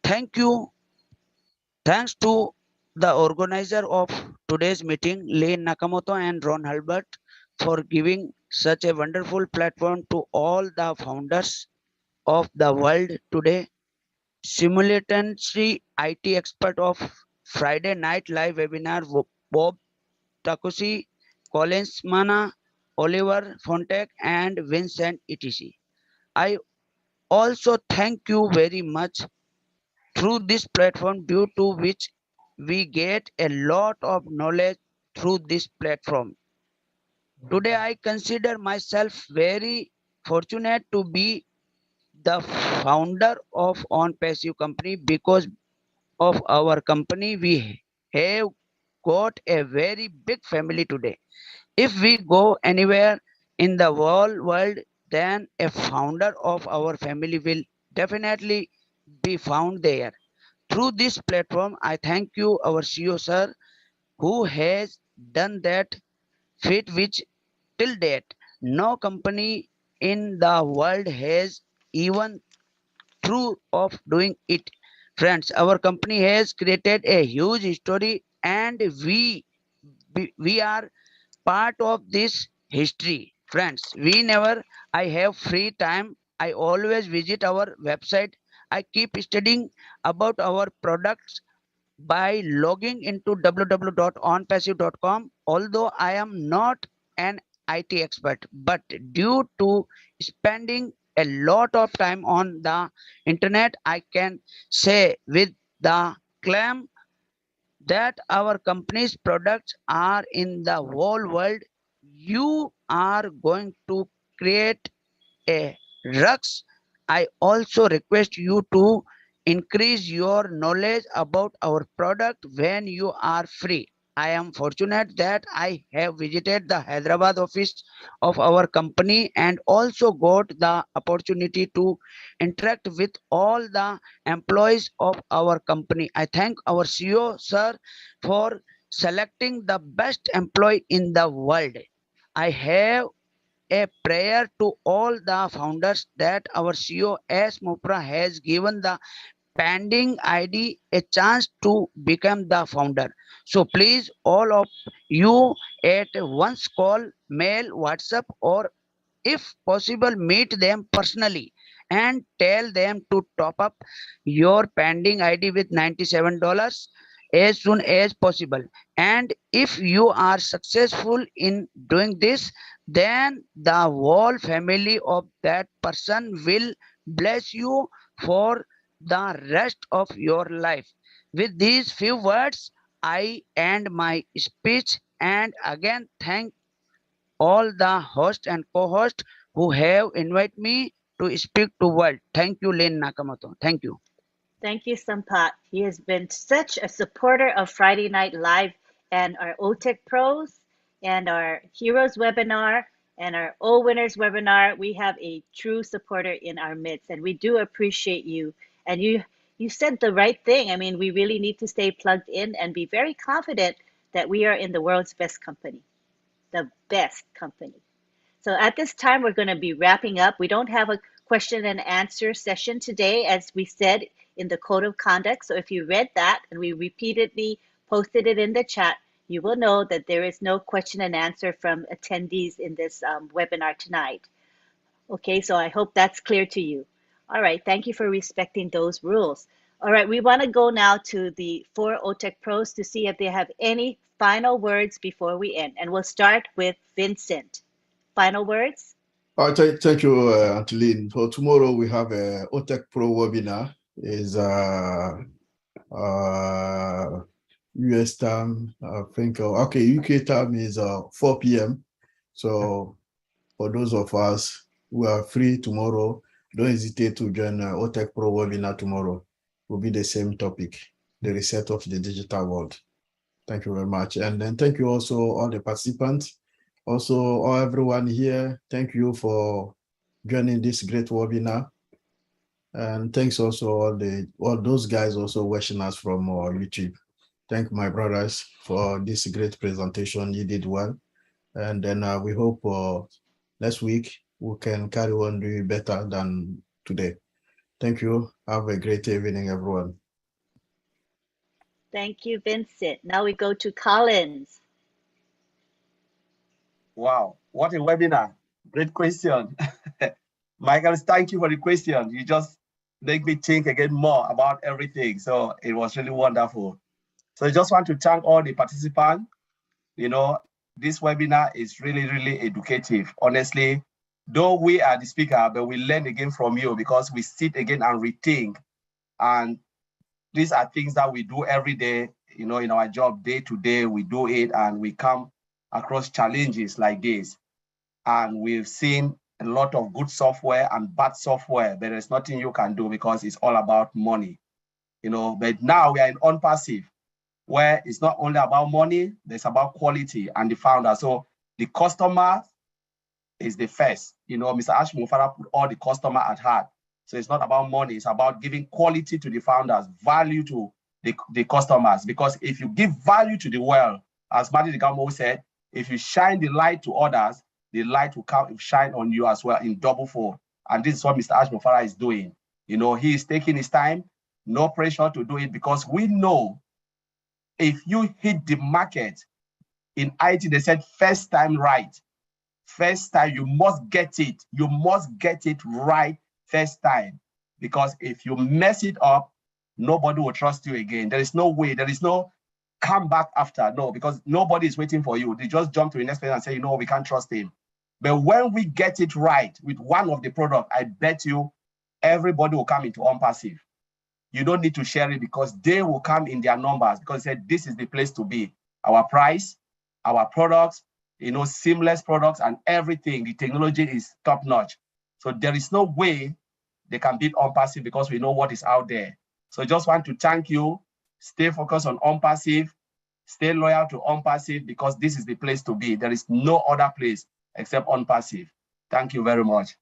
Thank you. Thanks to the organizer of today's meeting, Lane Nakamoto and Ron Halbert, for giving such a wonderful platform to all the founders of the world today. Simultaneously, IT expert of Friday Night Live webinar, Bob Takushi, Collins Mana, Oliver Fontek, and Vincent etc. I also thank you very much through this platform, due to which we get a lot of knowledge through this platform. Today, I consider myself very fortunate to be the founder of On Passive Company. Because of our company, we have got a very big family today. If we go anywhere in the world, then a founder of our family will definitely be found there. Through this platform, I thank you, our CEO sir, who has done that feat which till date no company in the world has even through of doing it. Friends, our company has created a huge story, and we are part of this history. Friends, whenever I have free time, I always visit our website. I keep studying about our products by logging into www.onpassive.com. Although I am not an IT expert, but due to spending a lot of time on the internet, I can say with the claim that our company's products are in the whole world. You are going to create a rush. I also request you to increase your knowledge about our product when you are free. I am fortunate that I have visited the Hyderabad office of our company and also got the opportunity to interact with all the employees of our company. I thank our CEO, sir, for selecting the best employee in the world. I have a prayer to all the founders that our CEO S. Mupra has given the pending ID a chance to become the founder. So please, all of you at once call, mail, WhatsApp, or if possible, meet them personally and tell them to top up your pending ID with $97 as soon as possible. And if you are successful in doing this, then the whole family of that person will bless you for the rest of your life. With these few words, I end my speech, and again thank all the host and co-host who have invited me to speak to world. Thank you, Lane Nakamoto. Thank you. Thank you, Sampat. He has been such a supporter of Friday Night Live and our OTEC Pros and our Heroes webinar and our O Winners webinar. We have a true supporter in our midst, and we do appreciate you. And you said the right thing. I mean, we really need to stay plugged in and be very confident that we are in the world's best company, the best company. So at this time, we're going to be wrapping up. We don't have a question and answer session today, as we said in the code of conduct. So if you read that and we repeatedly posted it in the chat, you will know that there is no question and answer from attendees in this webinar tonight. Okay, so I hope that's clear to you. All right, thank you for respecting those rules. All right, we want to go now to the 4 OTEC Pros to see if they have any final words before we end. And we'll start with Vincent. Final words? Thank you, Antolin. For tomorrow, we have a OTEC Pro webinar. Is US time, I think. Okay, UK time is 4 p.m. So for those of us who are free tomorrow, don't hesitate to join OTEC Pro webinar tomorrow. Will be the same topic, the reset of the digital world. Thank you very much. And then thank you also all the participants. Also, all everyone here, thank you for joining this great webinar. And thanks also all those guys also watching us from YouTube. thank my brothers for this great presentation. You did well. And then we hope next week we can carry on doing better than today. Thank you. Have a great evening, everyone. Thank you, Vincent. Now we go to Collins. Wow, what a webinar. Great question. Michael, thank you for the question. You just make me think again more about everything. So it was really wonderful. So I just want to thank all the participants. You know, this webinar is really, really educative. Honestly, though we are the speaker, but we learn again from you because we sit again and rethink. And these are things that we do every day, you know, in our job day to day, we do it and we come across challenges like this. And we've seen a lot of good software and bad software, but there's nothing you can do because it's all about money, you know. But now we are in OnPassive, where it's not only about money, it's about quality and the founder. So the customer is the first, you know, Mr. Ash Mufara put all the customer at heart. So it's not about money, it's about giving quality to the founders, value to the customers. Because if you give value to the world, as Marty Digamo said, if you shine the light to others, the light will come shine on you as well in double fold. And this is what Mr. Ash Mufara is doing. You know, he is taking his time, no pressure to do it, because we know if you hit the market in IT, they said first time right. First time, you must get it. You must get it right first time. Because if you mess it up, nobody will trust you again. There is no way, there is no come back after. No, because nobody is waiting for you. They just jump to the next person and say, you know, we can't trust him. But when we get it right with one of the products, I bet you everybody will come into OnPassive. You don't need to share it because they will come in their numbers because they said this is the place to be. Our price, our products, you know, seamless products and everything. The technology is top notch. So there is no way they can beat OnPassive because we know what is out there. So I just want to thank you. Stay focused on OnPassive. Stay loyal to OnPassive because this is the place to be. There is no other place except OnPassive. Thank you very much.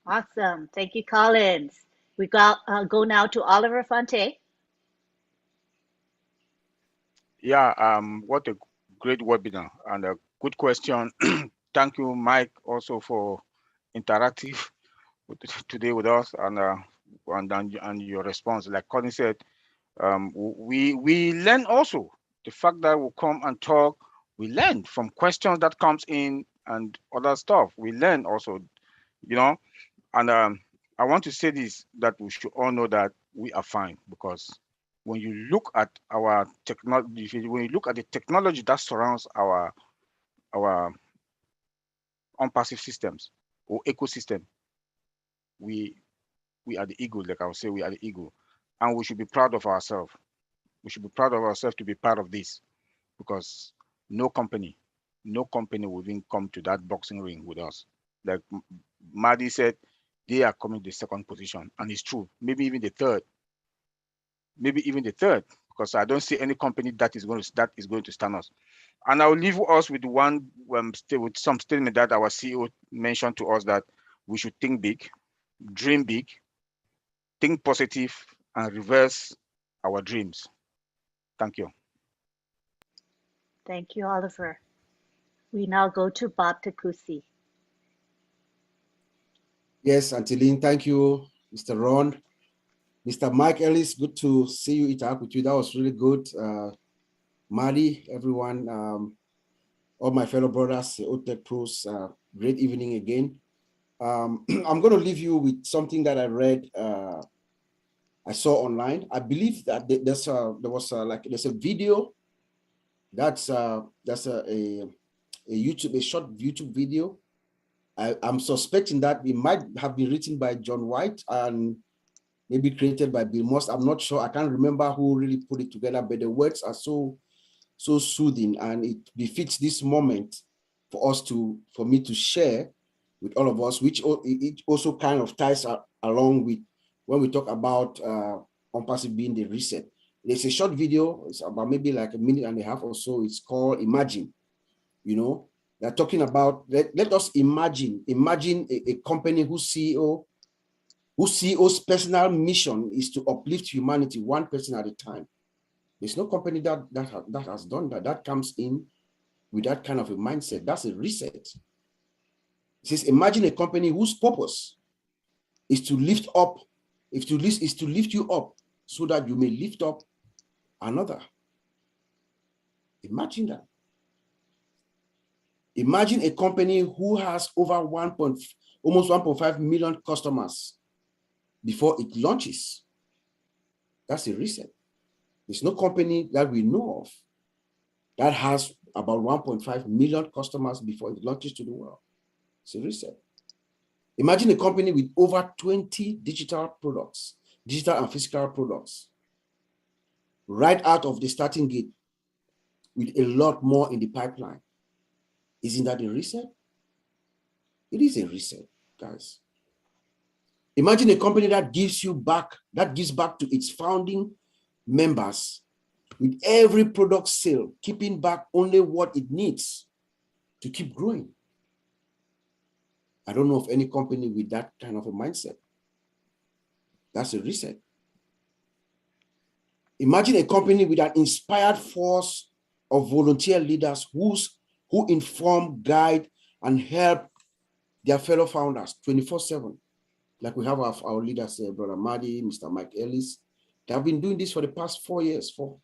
Awesome. Thank you, Collins. We got go now to Oliver Fonte. Yeah, what a great webinar and a good question. Thank you, Mike, also for interactive today with us and your response. Like Colin said, we learn also the fact that we come and talk. We learn from questions that comes in and other stuff. We learn also, you know, and I want to say this, that we should all know that we are fine because when you look at our technology, when you look at the technology that surrounds our OnPassive systems or ecosystem, we are the eagle, like I would say, we are the eagle, and we should be proud of ourselves. We should be proud of ourselves to be part of this because no company will even come to that boxing ring with us. Like Madi said, they are coming the second position, and it's true. Maybe even the third, because I don't see any company that is going to stand us. And I'll leave us with with some statement that our CEO mentioned to us, that we should think big, dream big, think positive, and reverse our dreams. Thank you. Thank you, Oliver. We now go to Bob Takusi. Yes, Antilene, thank you, Mr. Ron. Mr. Mike Ellis, good to see you, interact with you. That was really good. Madi, everyone, all my fellow brothers, OTech Pros, great evening again. I'm going to leave you with something that I read, I saw online. I believe that there's a video that's a short YouTube video. I'm suspecting that it might have been written by John White and maybe created by Bill Moss. I'm not sure. I can't remember who really put it together, but the words are so soothing, and it befits this moment for me to share with all of us, which it also kind of ties along with when we talk about OnPassive being the reset. There's a short video, it's about maybe like a minute and a half or so. It's called Imagine. You know, they're talking about, let us imagine a company whose CEO's personal mission is to uplift humanity one person at a time. There's no company that has done that. That comes in with that kind of a mindset. That's a reset. It says, imagine a company whose purpose is to lift up, is to lift you up so that you may lift up another. Imagine that. Imagine a company who has over almost 1.5 million customers before it launches. That's a reset. There's no company that we know of that has about 1.5 million customers before it launches to the world. It's a reset. Imagine a company with over 20 digital products, digital and physical products, right out of the starting gate with a lot more in the pipeline. Isn't that a reset? It is a reset, guys. Imagine a company that gives back to its founding members with every product sale, keeping back only what it needs to keep growing. I don't know of any company with that kind of a mindset. That's a reset. Imagine a company with an inspired force of volunteer leaders who inform, guide, and help their fellow founders 24/7. Like we have our leaders, Brother Madi, Mr. Mike Ellis. They have been doing this for the past 4 years, 4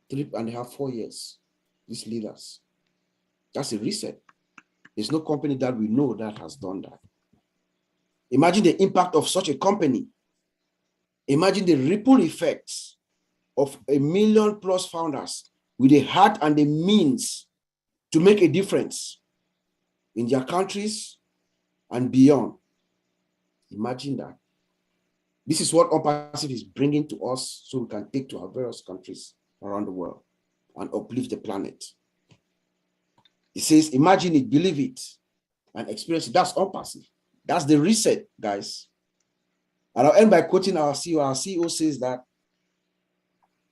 years, these leaders. That's a reset. There's no company that we know that has done that. Imagine the impact of such a company. Imagine the ripple effects of 1 million+ founders with the heart and the means to make a difference in their countries and beyond. Imagine that. This is what OnPassive is bringing to us so we can take to our various countries around the world and uplift the planet. It says, imagine it, believe it, and experience it. That's OnPassive. That's the reset, guys. And I'll end by quoting our CEO. Our CEO says that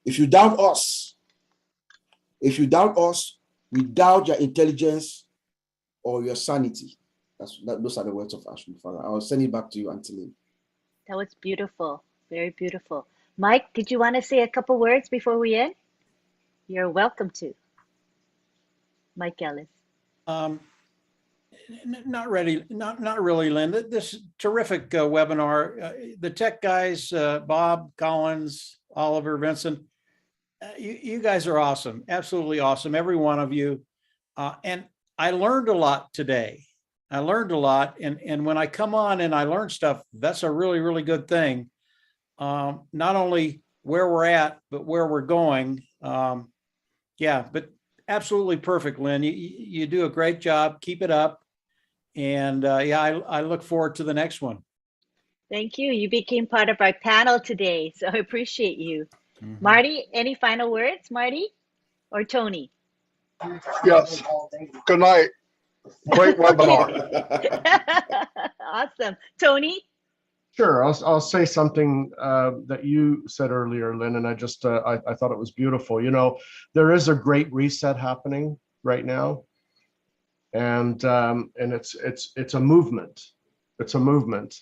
if you doubt us, we doubt your intelligence or your sanity. Those are the words of Ashwin Farah. I'll send it back to you, Antony. That was beautiful. Very beautiful. Mike, did you want to say a couple words before we end? You're welcome to. Mike Ellis. Not really, Lynn. This terrific webinar. The tech guys, Bob, Collins, Oliver, Vincent, you guys are awesome. Absolutely awesome. Every one of you. And I learned a lot today. I learned a lot. And when I come on and I learn stuff, that's a really, really good thing. Not only where we're at, but where we're going. Yeah, but absolutely perfect, Lynn. You do a great job. Keep it up. And yeah, I look forward to the next one. Thank you. You became part of our panel today, so I appreciate you. Mm-hmm. Marty, any final words, Marty or Tony? Yes. Good night. Great webinar. Awesome. Tony? Sure. I'll say something that you said earlier, Lynn, and I just I thought it was beautiful. You know, there is a great reset happening right now, and it's a movement. It's a movement,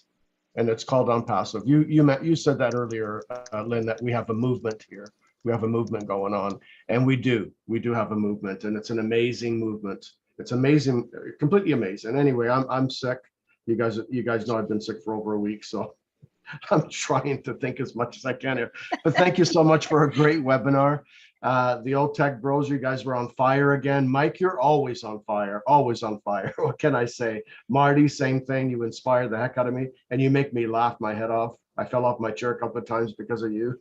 and it's called OnPassive. You said that earlier, Lynn, that we have a movement here. We have a movement going on, and we do have a movement, and it's an amazing movement. It's amazing, completely amazing. Anyway, I'm sick. You guys know I've been sick for over a week, so I'm trying to think as much as I can here. But thank you so much for a great webinar. The old tech bros, you guys were on fire again. Mike, you're always on fire, always on fire. What can I say? Marty, same thing. You inspire the heck out of me, and you make me laugh my head off. I fell off my chair a couple of times because of you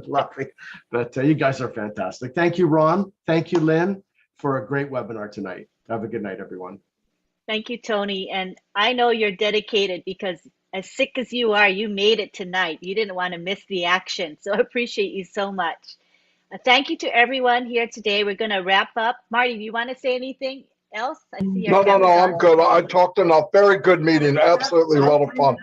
laughing. But you guys are fantastic. Thank you, Ron. Thank you, Lynn, for a great webinar tonight. Have a good night, everyone. Thank you, Tony. And I know you're dedicated because as sick as you are, you made it tonight. You didn't want to miss the action. So I appreciate you so much. Thank you to everyone here today. We're going to wrap up. Marty, do you want to say anything else? I see No, I'm good. I talked enough. Very good meeting. Absolutely a lot of fun.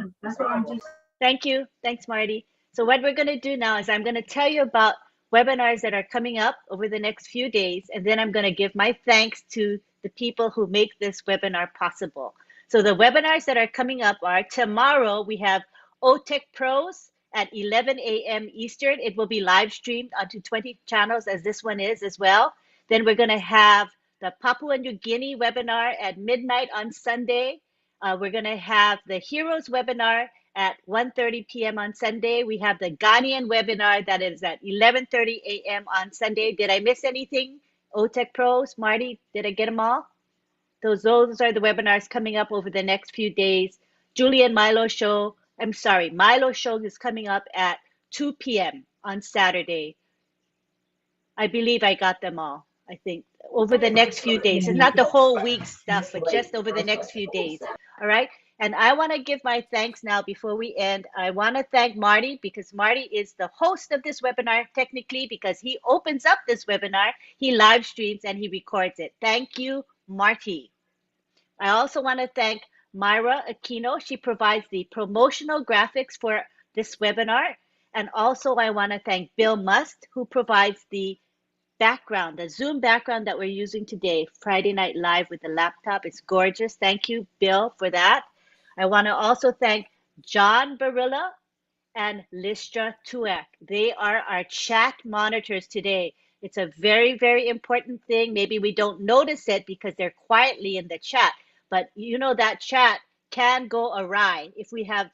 Thank you. Thanks, Marty. So what we're going to do now is I'm going to tell you about webinars that are coming up over the next few days. And then I'm going to give my thanks to the people who make this webinar possible. So the webinars that are coming up are tomorrow, we have OTech Pros at 11 a.m. Eastern. It will be live streamed onto 20 channels as this one is as well. Then we're going to have the Papua New Guinea webinar at midnight on Sunday. We're going to have the Heroes webinar at 1:30 p.m. on Sunday. We have the Ghanaian webinar that is at 11:30 a.m. on Sunday. Did I miss anything? OTEC Pros, Marty, did I get them all? Those are the webinars coming up over the next few days. Julian Milo show. I'm sorry, Milo show is coming up at 2 p.m. on Saturday. I believe I got them all. I think over the next few days. It's not the whole week stuff, but just over the next few days. All right. And I want to give my thanks now before we end. I want to thank Marty because Marty is the host of this webinar technically because he opens up this webinar, he live streams and he records it. Thank you, Marty. I also want to thank Myra Aquino. She provides the promotional graphics for this webinar. And also I want to thank Bill Must, who provides the background, the Zoom background that we're using today, Friday Night Live with the laptop. It's gorgeous. Thank you, Bill, for that. I want to also thank John Barilla and Listra Tuak. They are our chat monitors today. It's a very, very important thing. Maybe we don't notice it because they're quietly in the chat, but you know that chat can go awry if we have,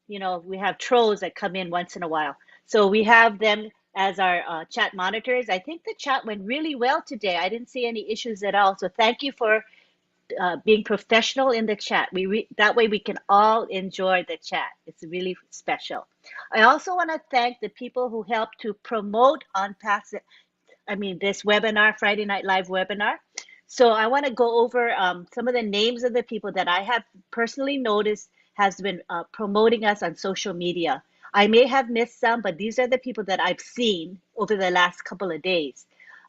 you know, we have trolls that come in once in a while. So we have them as our chat monitors. I think the chat went really well today. I didn't see any issues at all. So thank you for being professional in the chat. That way we can all enjoy the chat. It's really special. I also want to thank the people who helped to promote on this webinar, Friday Night Live webinar. So I want to go over some of the names of the people that I have personally noticed has been promoting us on social media. I may have missed some, but these are the people that I've seen over the last couple of days.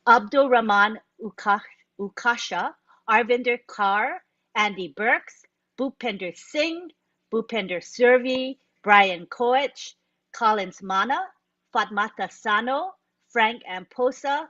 Abdul Rahman Ukasha, Arvinder Kaur, Andy Burks, Bhupender Singh, Bhupender Survi, Brian Koech, Collins Mana, Fatmata Sano, Frank Amposa,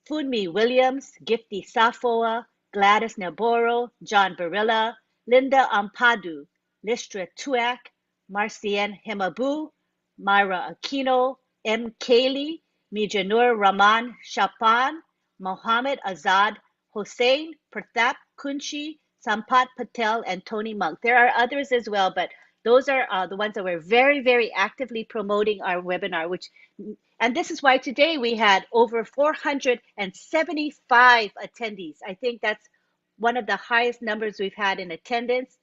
Funmi Williams, Gifty Safoa, Gladys Naboro, John Barilla, Linda Ampadu, Listra Tuak, Marcian Hemabu, Myra Aquino, M. Kaylee, Mijanur Rahman Shapan, Mohammed Azad, Hossein, Pratap Kunchi, Sampat Patel, and Tony Monk. There are others as well, but those are the ones that were very, very actively promoting our webinar, and this is why today we had over 475 attendees. I think that's one of the highest numbers we've had in attendance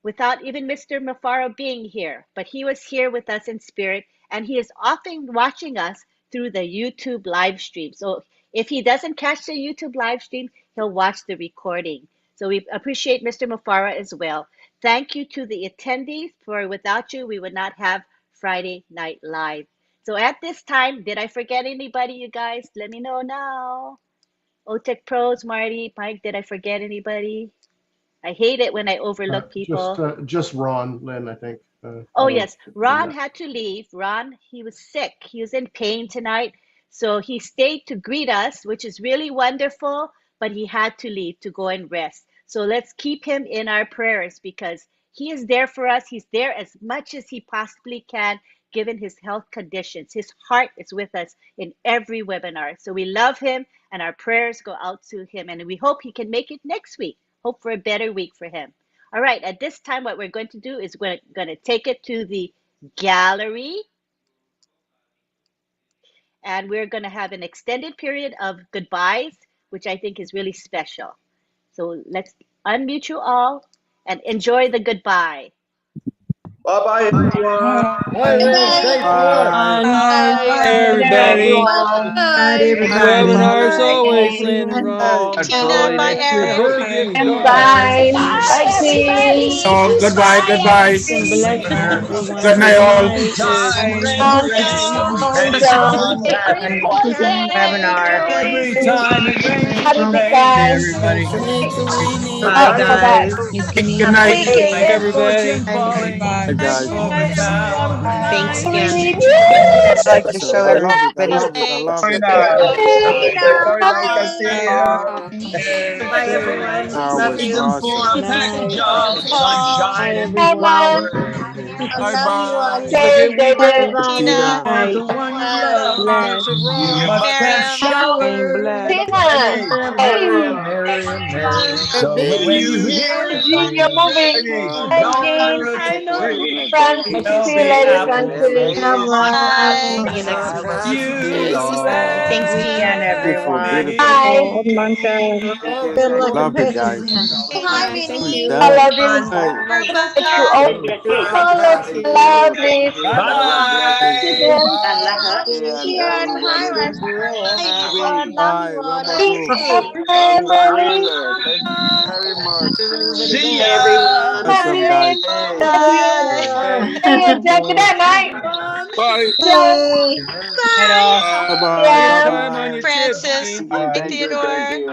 without even Mr. Mafaro being here, but he was here with us in spirit, and he is often watching us through the YouTube live stream. So if he doesn't catch the YouTube live stream, he'll watch the recording. So we appreciate Mr. Mafara as well. Thank you to the attendees, for without you, we would not have Friday Night Live. So at this time, did I forget anybody, you guys? Let me know now. OTEC Pros, Marty, Mike, did I forget anybody? I hate it when I overlook people. Just Ron, Lynn, I think. Oh, yes. Ron had to leave. Ron, he was sick. He was in pain tonight. So he stayed to greet us, which is really wonderful, but he had to leave to go and rest. So let's keep him in our prayers because he is there for us. He's there as much as he possibly can, given his health conditions. His heart is with us in every webinar. So we love him and our prayers go out to him. And we hope he can make it next week. Hope for a better week for him. All right, at this time, what we're going to do is we're going to take it to the gallery. And we're going to have an extended period of goodbyes, which I think is really special. So let's unmute you all and enjoy the goodbye. Bye-bye, everyone. Bye, everybody. Webinar as always, Lynn and Ron. Bye, Eric. Bye. Bye, Chris. So goodbye. Good night, all. Every time it rains, everybody. Bye, guys. Good night. Everybody. Bye, guys. Thanks again. I'd like to show everybody. Bye, everyone. Love you. Awesome. Bye, everyone. Bye-bye. Okay, David. Tina. Bye. The one you love. Bless. You must have showered. Tina. Hey. So when you hear Hey, it, Jean, you're moving. Hey, don't Jean. retreat. Francis, see you later, Francis. You Thanks, Tian, everyone. Bye. Good luck and Love you patience. guys. Hi, Minnie. I love you. Thank you. Oh, lovely. Bye-bye. Susan. Tian, hi, Leslie. Bye, Mama Thanks Boo. for memory. Thank you very much. See ya. Awesome, guys. Love you. See you, Jack. Good night. Bye. John. Bye-bye. Yeah. Bye-bye. Francis. Thank you.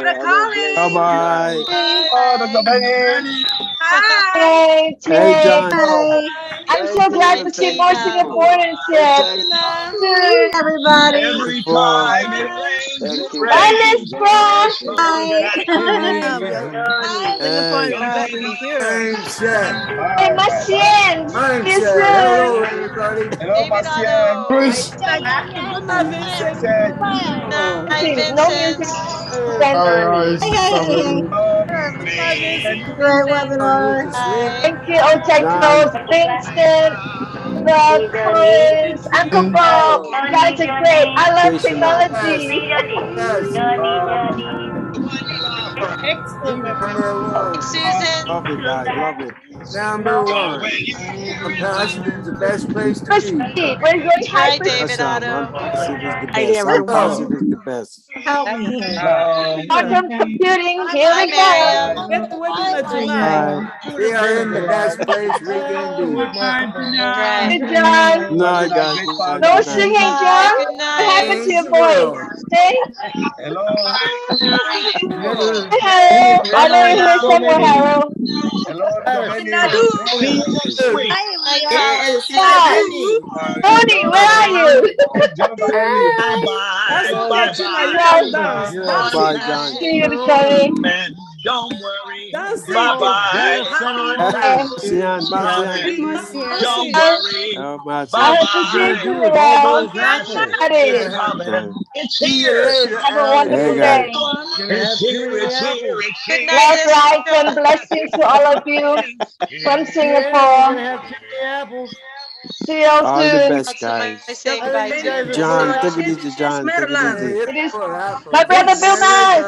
Bye. Bye-bye. Hey, Hey, Jay. John. I'm so glad to see more Singaporeans here. Soon. Every time it rains, it Bye, rains. Lisbon. So that Hey, Machine. See you Hello, soon. everybody. Hello, Bastian. Bruce. Music, no music. All Then, right. Great webinar. thank you, all technos, Vincent, Rob Collins, Uncle Bob. You guys are great. I love technology. Susan. Love it, guys. Love it. Number one. Compassion is the best place to be. Where's your type? That's Unpassive is the best. everyone. Unpassive is the best. Help me here. Quantum computing. Here we go. Bye. We are in the best place we can be. Good, John. Night, guys. Good night. No Good night. singing, John. What happened to your voice? Hey, Hello. Harold. I know you're here somewhere, Harold. Hello, Dominic. Sweet. Hi. Tony, where are you? Bye, John. See you, Tony. Don't worry. Bye-bye. Sian, Marcian. Don't worry. Oh, I Marcian. hope to see you around. It's here. Have a wonderful Hey, day. It's here. It's here. It's here. Love, life, and blessings to all of you from Singapore. See you all All the soon. best, guys. John, take it easy, John. Take it easy. It is my brother Bill Nye.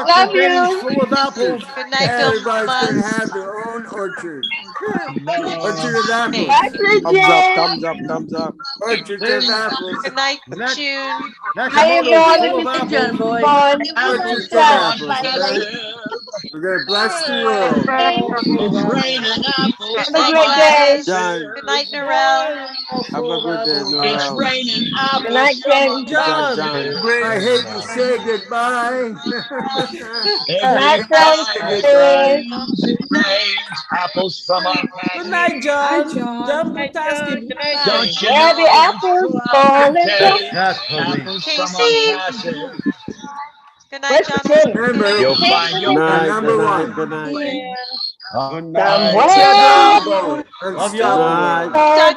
Love you. Full of apples. Good night, Bill. Everybody's gonna have their own orchard. Orchard of apples. Bye, Bridget. Thumbs up, thumbs up. Orchard of apples. Good night, June. I am Yvonne. Yvonne. Orchard of apples. We're gonna bless the world. It's raining apples. Have a great day. John, Good night, Narelle. have a good day, It's Noel. raining apples. Good night, Jen. John. I hate to say goodbye. Good night, friends. It rains apples from our Good night, John. John Potaski. Don't you Where the apples falling apples from Casey. our pasture. Good night, Where's John. Tim? Remember, You'll find Good your night, number good one. night, good night. Good Somewhere. night. Love y'all. Good night. Over